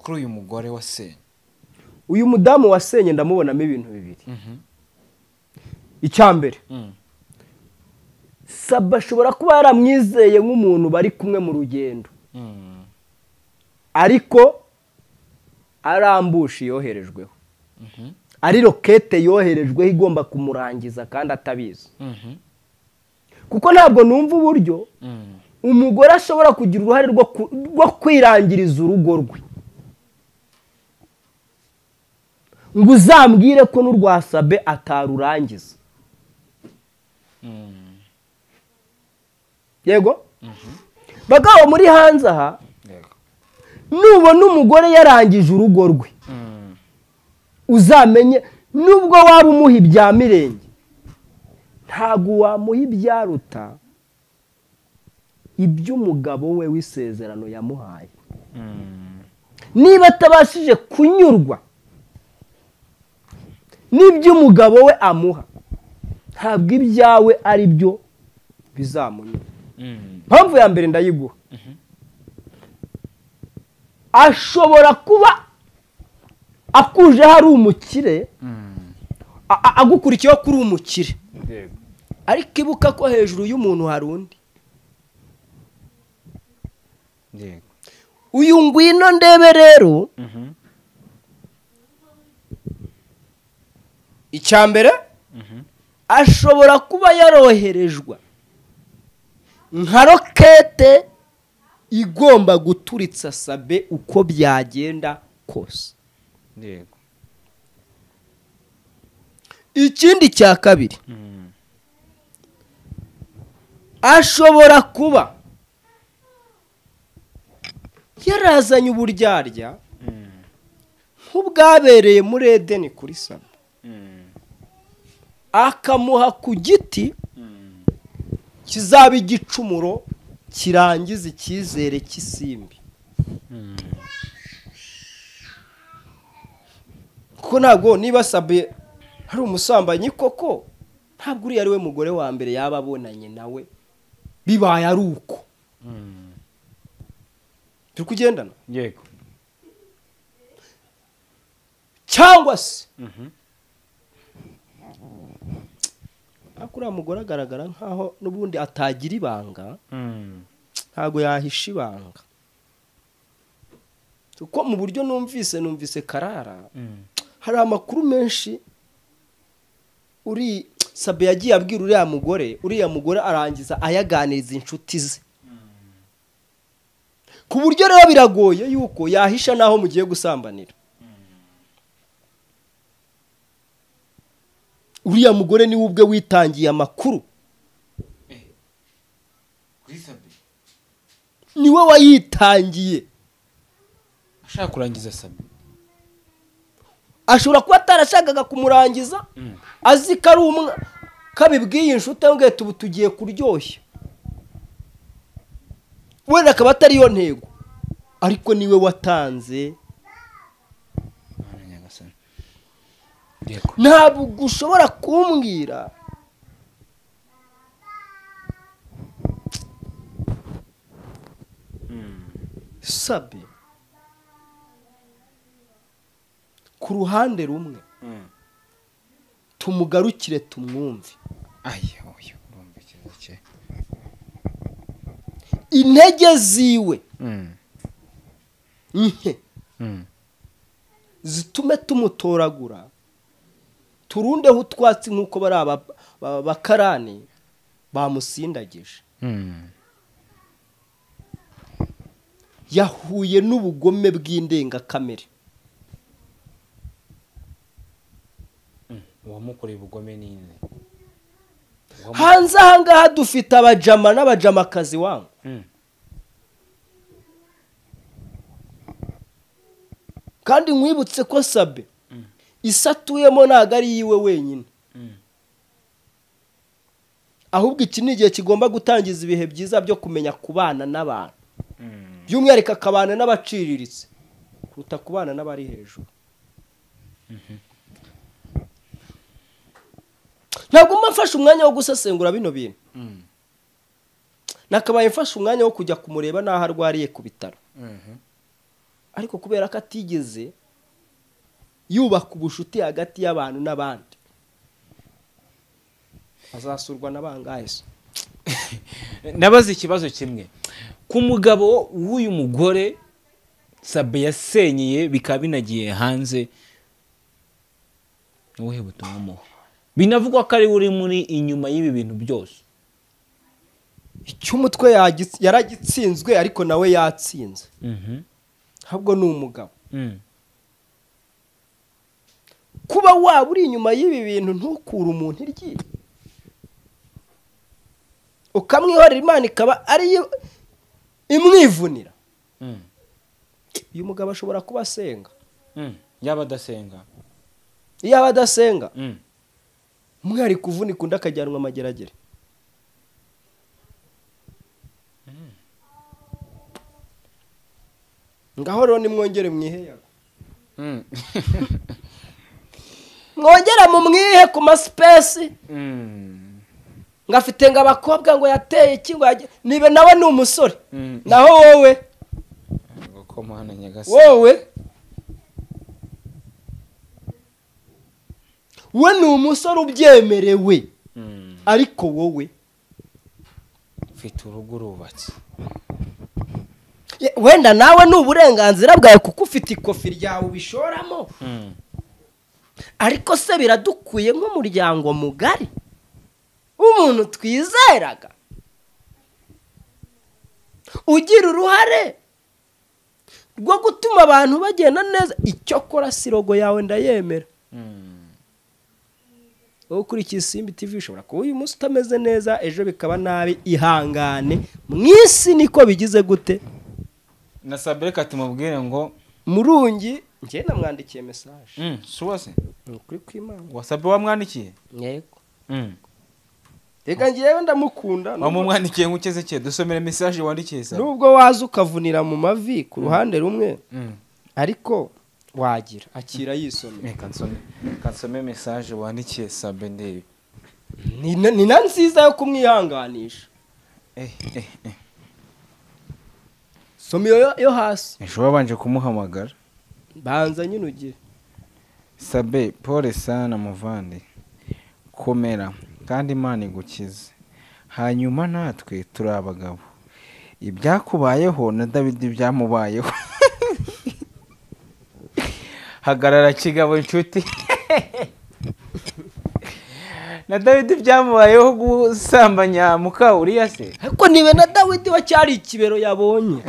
uyu mugore wasenye uyu mudamu wasenye ndamubonamo ibintu bibiri icyambere Sabe ashobora kuba yaramwizeye nk'umuntu bari kumwe mu rugendo ariko arambushi yoherejweho ari rokete yoherejweho igomba kumurangiza kandi atabizi kuko ntabwo numva uburyo umugore ashobora kugira uruhare rwo kwirangiriza urugo rwe ngo uzambwire ko n'urwa Sabe atarurangiza yego bagabo muri hanze aha nubona umugore yarangije urugo rwe uzamenye nubwo waba umuha ibya mirenge ntabwo wamuha ibyaruta iby'umugabo we w'isezerano yamuhaye niba atabashije kunyurwa n'iby'umugabo we amuha ntabwo ibyawe ari byo bizamunyura mpamvu ya mbere ndayiguha ashobora kuba akuje hari umukire agukurikiyeho kuri umukire ariko ibuka ko hejuru y'umuntu hari undi uyu ngwino ndebe rero icyambere ashobora kuba yaroherejwe nka rokete igomba guturitsa Sabe uko byagenda kose ikindi cya kabiri ashobora kuba yarazanye uburyarya nk'ubwabereye muri Edeni kuri Sabe akamuha ku giti kizaba igicumuro kirangiza icyizere cy'isimbi kuko ntabwo niba Sabe hari umusambanyi koko ntabwo uriya ari we mugore wa mbere yaba abonanye nawe bibaye ari uko turi kugendana yego cyangwa se ariko uriya mugore agaragara nkaho n'ubundi atagira ibanga, ntabwo yahisha ibanga, kuko mu buryo numvise Karara hari amakuru menshi Sabe yagiye abwira uriya mugore arangiza ayaganiriza inshuti ze, ku buryo rero biragoye yuko yahisha naho mugiye gusambanira. Uriya mugore niwe ubwe witangiye amakuru, niwe wayitangiye ashaka kurangiza Sabe. Ashobora kuba atarashakaga kumurangiza, azi ko ari kabibwiye inshuti ngo tubu tugiye kuryoshya, wenda akaba atari yo ntego, ariko niwe watanze. Ntabwo ushobora kumbwira Sabe ku ruhande rumwe tumugarukire tumwumve, intege ziwe nke zitume tumutoragura, turundeho utwatsi nk'uko bari abakarani bamusindagije. Yahuye n'ubugome bw'indengakamere. Uwamukoreye ubugome ninde? Hanze ahangaha dufite abajama n'abajamakazi wangu, kandi nkwibutse ko Sabe isatuyemo ntago ari yiwe wenyine, ahubwo iki ni igihe kigomba gutangiza ibihe byiza byo kumenya kubana n'abantu, by'umwihariko akabana n'abaciriritse kuruta kubana n'abari hejuru. Ntabwo mfashe umwanya wo gusesengura bino bintu, nakabaye mfashe umwanya wo kujya kumureba naho arwariye ku bitaro, ariko kubera ko atigeze yubaka ubushuti hagati y'abantu n'abandi, azasurwa n'abangahe se? Nabaze ikibazo kimwe ku mugabo w'uyu mugore Sabe yasenyeye bikaba binagiye hanze, wowe butumamo binavugwa ko ari uri muri inyuma y'ibi bintu byose. Icy'umutwe yaragitsinzwe, ariko nawe yatsinze, ahubwo ni umugabo. Kuba waba uri inyuma y'ibi bintu ntukure umuntu iryinyo, ukamwihorera, Imana ikaba ariyo imwivunira. Uyu mugabo ashobora kuba asenga, yaba adasenga, yaba adasenga umwe ari kuvunika undi akajyanwa amageragere. Ngaho rero nimwongere mwiheyaga, mwongere mu mwihe ku masipesi, ngafite ngo abakobwa ngo yateye iki ngo nibe nawe ni umusore, naho wowe we ni umusore ubyemerewe, ariko wowe ufite urugo rubatse, wenda nawe ni uburenganzira bwawe kuko ufite ikofi ryawe ubishoramo, ariko se biradukuye nk'umuryango mugari umuntu twizeraga ugira uruhare rwo gutuma abantu bagenda neza. Icyo kora sirogo yawe ndayemera, wowe kuri Isimbi TV ushobora kuba uyu munsi utameze neza, ejo bikaba nabi. Ihangane, mu isi niko bigize gute. na Sabe reka tumubwire ngo Murungi njye namwandikiye message. Suwase Ukuri kw'Imana. wa Sabe wamwandikiye? Yego. Reka ngiyewe ndamukunda. Wamumwandikiye nk'ukeze cye, dusomere message wandikiye Sabe. Nubwo waza ukavunira mu mavi ku ruhande rumwe, ariko wagira akira yisomye. Kansome message wandikiye Sabe ndebe. Ni na nziza yo kumwihanganisha. Somi yo hasi. Ejo babanje kumuhamagara. Banza nyine ugire. Sabe pole sana muvandi. komera kandi Imana igukize, hanyuma natwe turi abagabo, ibyakubayeho na Dawidi byamubayeho. Hagarara kigabo inshuti. Na Dawidi byamubayeho gusambanya muka Uriya se, ariko nibe na Dawidi wacyari ikibero yabonye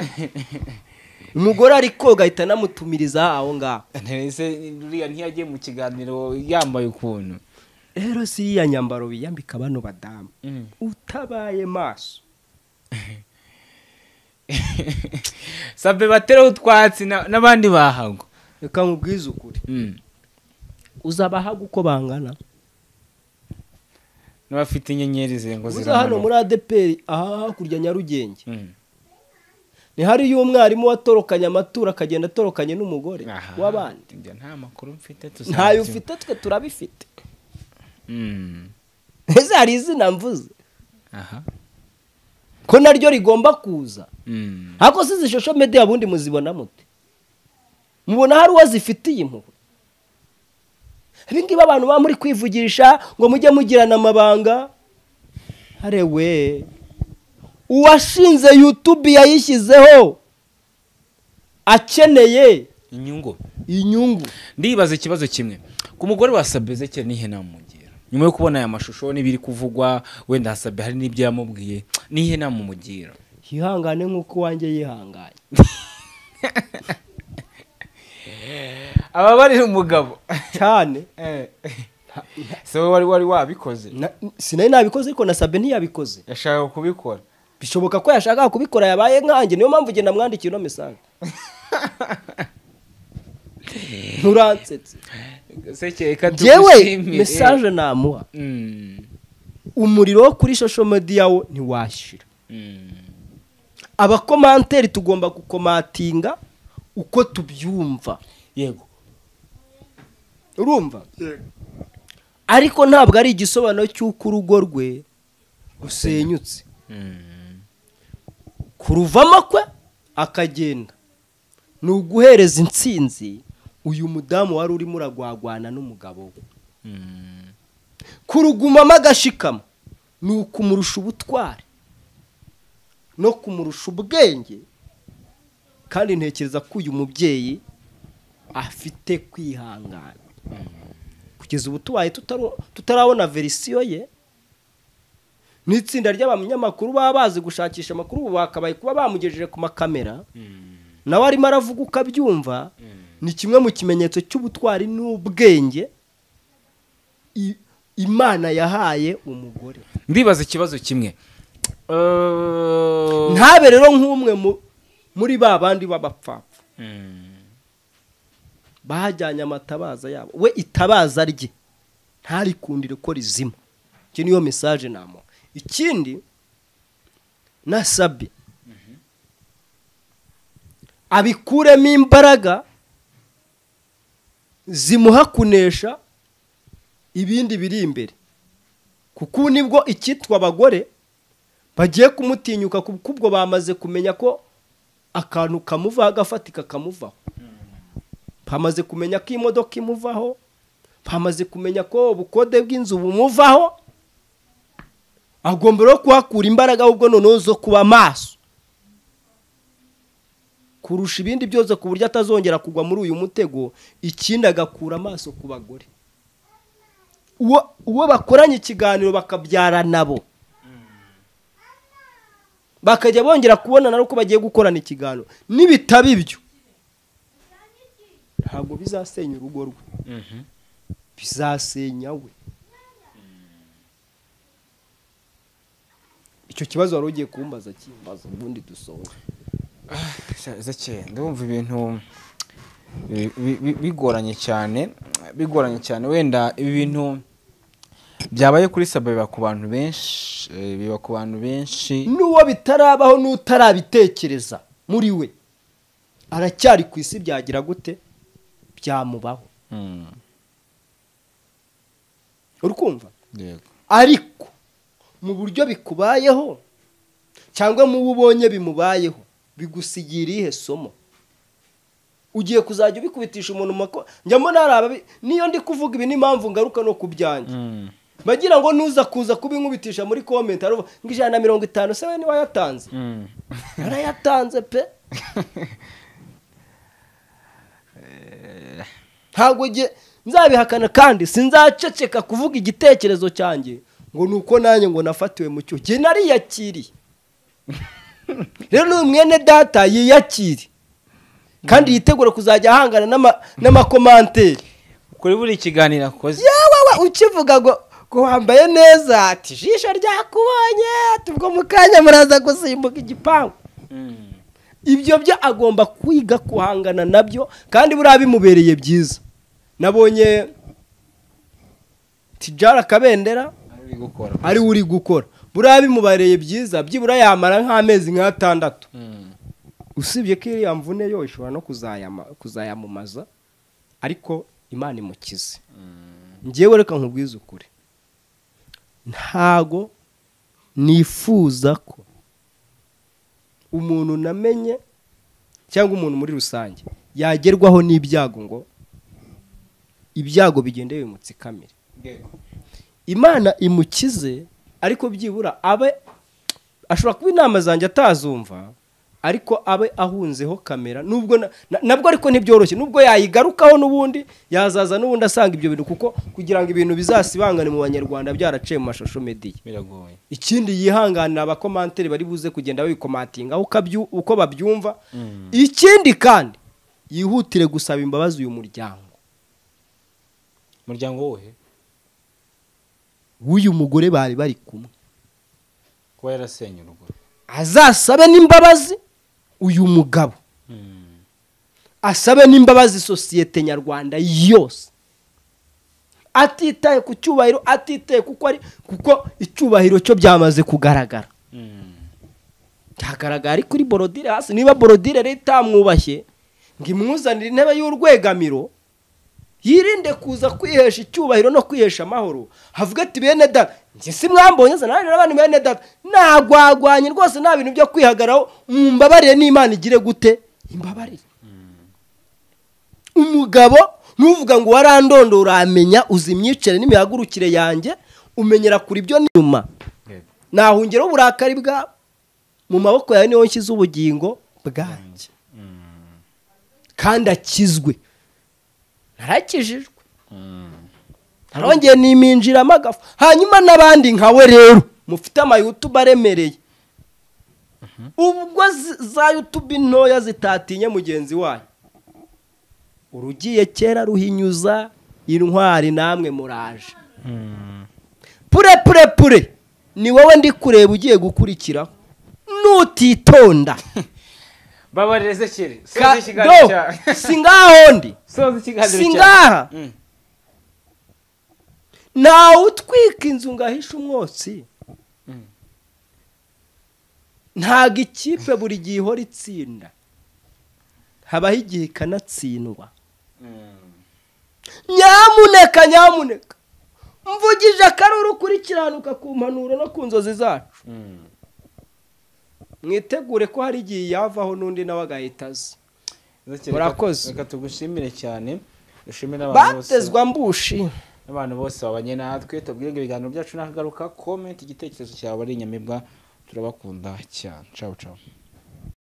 umugore ari koga ahita namutumiriza aho ngaho. ese Uriya ntiyagiye mu kiganiro yambaye ukuntu. Rero si ya nyambaro biyambika bano badamu utabaye maso. Sabe bateraho utwatsi n'abandi bahago. Reka nkubwize ukuri, uzabahaga uko bangana n'abafite inyenyeri zengo zira hano muri ADPR aha kurya Nyarugenge. Ni hari y'umwarimu watorokanye amatura akagenda atorokanye n'umugore w'abandi. Nta makuru mfite ntayo ufite, twe turabifite. Ese hari izina mvuze ko naryo rigomba kuza. Hako sizi social media bundi muzibona mute? Mubona hari uwazifitiye impuhwe? Ibingiba abantu ba muri kwivugisha ngo mujye mugirana amabanga. Arewe uwashinze YouTube yayishyizeho akeneye inyungu. Ndibaza ikibazo kimwe ku mugore wa Sabe Ezekiel nihe namugira, nyuma yo kubona aya mashusho n'ibiri kuvugwa, wenda Sabe hari n'ibyo yamubwiye, nihe namumugira? Yihangane nkuko wanjye yihanganye. Aba bari umugabo cyane. So wari wabikoze? Sinari nabikoze ariko na Sabe ntiyabikoze. Yashaka kubikora. Bishoboka ko yashaka kubikora yabaye nkanjye, niyo mpamvu genda mwandikira no message. Nuransetse. Jewe message namuha. Umuriro wo kuri social media wo ntiwashira. Abakomanteri tugomba gukomatinga uko tubyumva. Yego. Urumva? Yego. Ariko ntabwo ari igisobanuro cy'uko urugo rwe rusenyutse. Kuruvamo kwe akagenda ni uguhereza intsinzi uyu mudamu wari urimo uragwagwana n'umugabo we. Kurugumamo agashikama ni ukumurusha ubutwari no kumurusha ubwenge, kandi ntekereza ko uyu mubyeyi afite kwihangana. Kugeza ubu tubaye tutarabona verisiyo ye, n'itsinda ry'abanyamakuru baba bazi gushakisha amakuru bakabaye kuba bamugejeje ku makamera, nawe arimo aravuga ukabyumva. Ni kimwe mu kimenyetso cy'ubutwari n'ubwenge Imana yahaye umugore. Ndibaza ikibazo kimwe, ntabe rero nk'umwe muri ba bandi b'abapfapfa bahajyanye amatabaza yabo, we itabaza rye ntarikundire ko rizima. Icyo niyo message namo. Ikindi na Sabe abikuremo imbaraga zimuha kunesha ibindi biri imbere, kuko nibwo ikitwa abagore bagiye kumutinyuka, kubwo bamaze kumenya ko akantu kamuvaho agafatika kamuvaho. Bamaze kumenya ko imodoka imuvaho, bamaze kumenya ko ubukode bw'inzu bumuvaho. Agomba rero kuhakura imbaraga ahubwo noneho zo kuba maso kurusha ibindi byose, ku buryo atazongera kugwa muri uyu mutego. Ikindi agakura amaso ku bagore uwo bakoranye ikiganiro bakabyara nabo, bakajya bongera kubona naruko bagiye gukorana ikiganiro. Nibitaba ibyo ntabwo bizasenya urugo rwe, bizasenya we. Icyo kibazo wari ugiye kumbaza kimbaza ubundi dusohoye. Ndumva ibintu bigoranye cyane, wenda ibi bintu byabaye kuri Sabe biba ku bantu benshi, n'uwo bitarabaho n'utarabitekereza muri we aracyari ku isi, byagira gute byamubaho. Urukumva? Yego. Ariko mu buryo bikubayeho cyangwa mu ubonye bimubayeho bigusigira ihe somo? Ugiye kuzajya ubikubitisha umuntu njyamo naraba niyo ndi kuvuga ibi n'impamvu ngaruka no kubyanje. bagira ngo nuza kuza kubinkubitisha muri comment ngo 150 se we ni wayatanze narayatanze pe ntabwo nzabihakana kandi sinzaceceka kuvuga igitekerezo cyanjye ngo nuko nanjye ngo nafatiwe mu cyo cye nariyakiriye rero n'umwene data yiyakiri kandi yitegura kuzajya ahangana n'amakomanteri kuri buri kiganiro akoze yewe ukivuga ngo wambaye neza ati jisho ryakubonye tubwo mukanya muraza gusimbuka igipangu ibyo byo agomba kwiga kuhangana nabyo kandi buriya bimubereye byiza nabonye Tijara Kabendera ari uri gukora buriya bimubereye byiza byibura yamara nk'amezi nk'6 usibye ko iriya mvune yo ishobora no kuzayamumaza ariko Imana imukize ngewe reka nkubwize ukuri ntago nifuza ko umuntu namenye cyangwa umuntu muri rusange yagerwaho n'ibyago ngo ibyago bigendeye mu tsikamire Imana imukize ariko byibura abe ashobora kuba inama zanjye atazumva ariko abe ahunzeho kamera nabwo ariko ntibyoroshye nubwo yayigarukaho n'ubundi yazaza n'ubundi asanga ibyo bintu kuko kugira ngo ibintu bizasibangane mu banyarwanda byaraciye mu mashusho media biragoye ikindi yihanganira abakomanteri bari buze kugenda babikomatinga uko babyumva ikindi kandi yihutire gusaba imbabazi uyu muryango wohe w'uyu mugore bari kumwe kuba yarasenye urugo azasabe n'imbabazi uyu mugabo asabe n'imbabazi sosiyete nyarwanda yose atitaye ku cyubahiro atitaye kuko icyubahiro cyo byamaze kugaragara cyagaragara kuri Borodire hasi niba Borodire leta mwubashye ngimwuzanira intebe y'urwegamiro yirinde kuza kwihesha icyubahiro no kwihesha amahoro havuga ati bene data nje simwambonye zanane n'abandi bene data nagwagwanye rwose nta bintu byo kwihagaraho mumbabarire n'Imana igire gute imbabarire umugabo nuvuga ngo warandondora amenya uzimyicere n'imihagurukire yanjye umenyera kuri byo nyuma nahungera uburakari bwa mu maboko yawe niho nshyize ubugingo bwanjye kandi akizwe narakijijwe narongeye niminjira amagafu hanyuma n'abandi nkawe rero mufite ama YouTube aremereye ubwo za YouTube ntoya zitatinye mugenzi wayo urugiye kera ruhinyuza intwari namwe muraje pure ni wowe ndi kureba ugiye gukurikiraho nutitonda babareze kire soza ikiganiro cya singaho ndi soza ikiganiro cya singaha nawe utwika inzu ngahisha umwotsi ntago ikipe buri gihe ihora itsinda habaho igihe ikanatsindwa nyamuneka mvugije akaruru kurikiranuka ku mpanuro no ku nzozi zacu mwitegure ko hari igihe yavaho n'undi nawe agahita azi murakoze reka tugushimire cyane dushimire n'abantu bose batezwa mbushi n'abantu bose babanye natwe tubwire ngo ibiganiro byacu nakagaruka comment igitekerezo cyawe ari inyamibwa turabakunda cyane ciao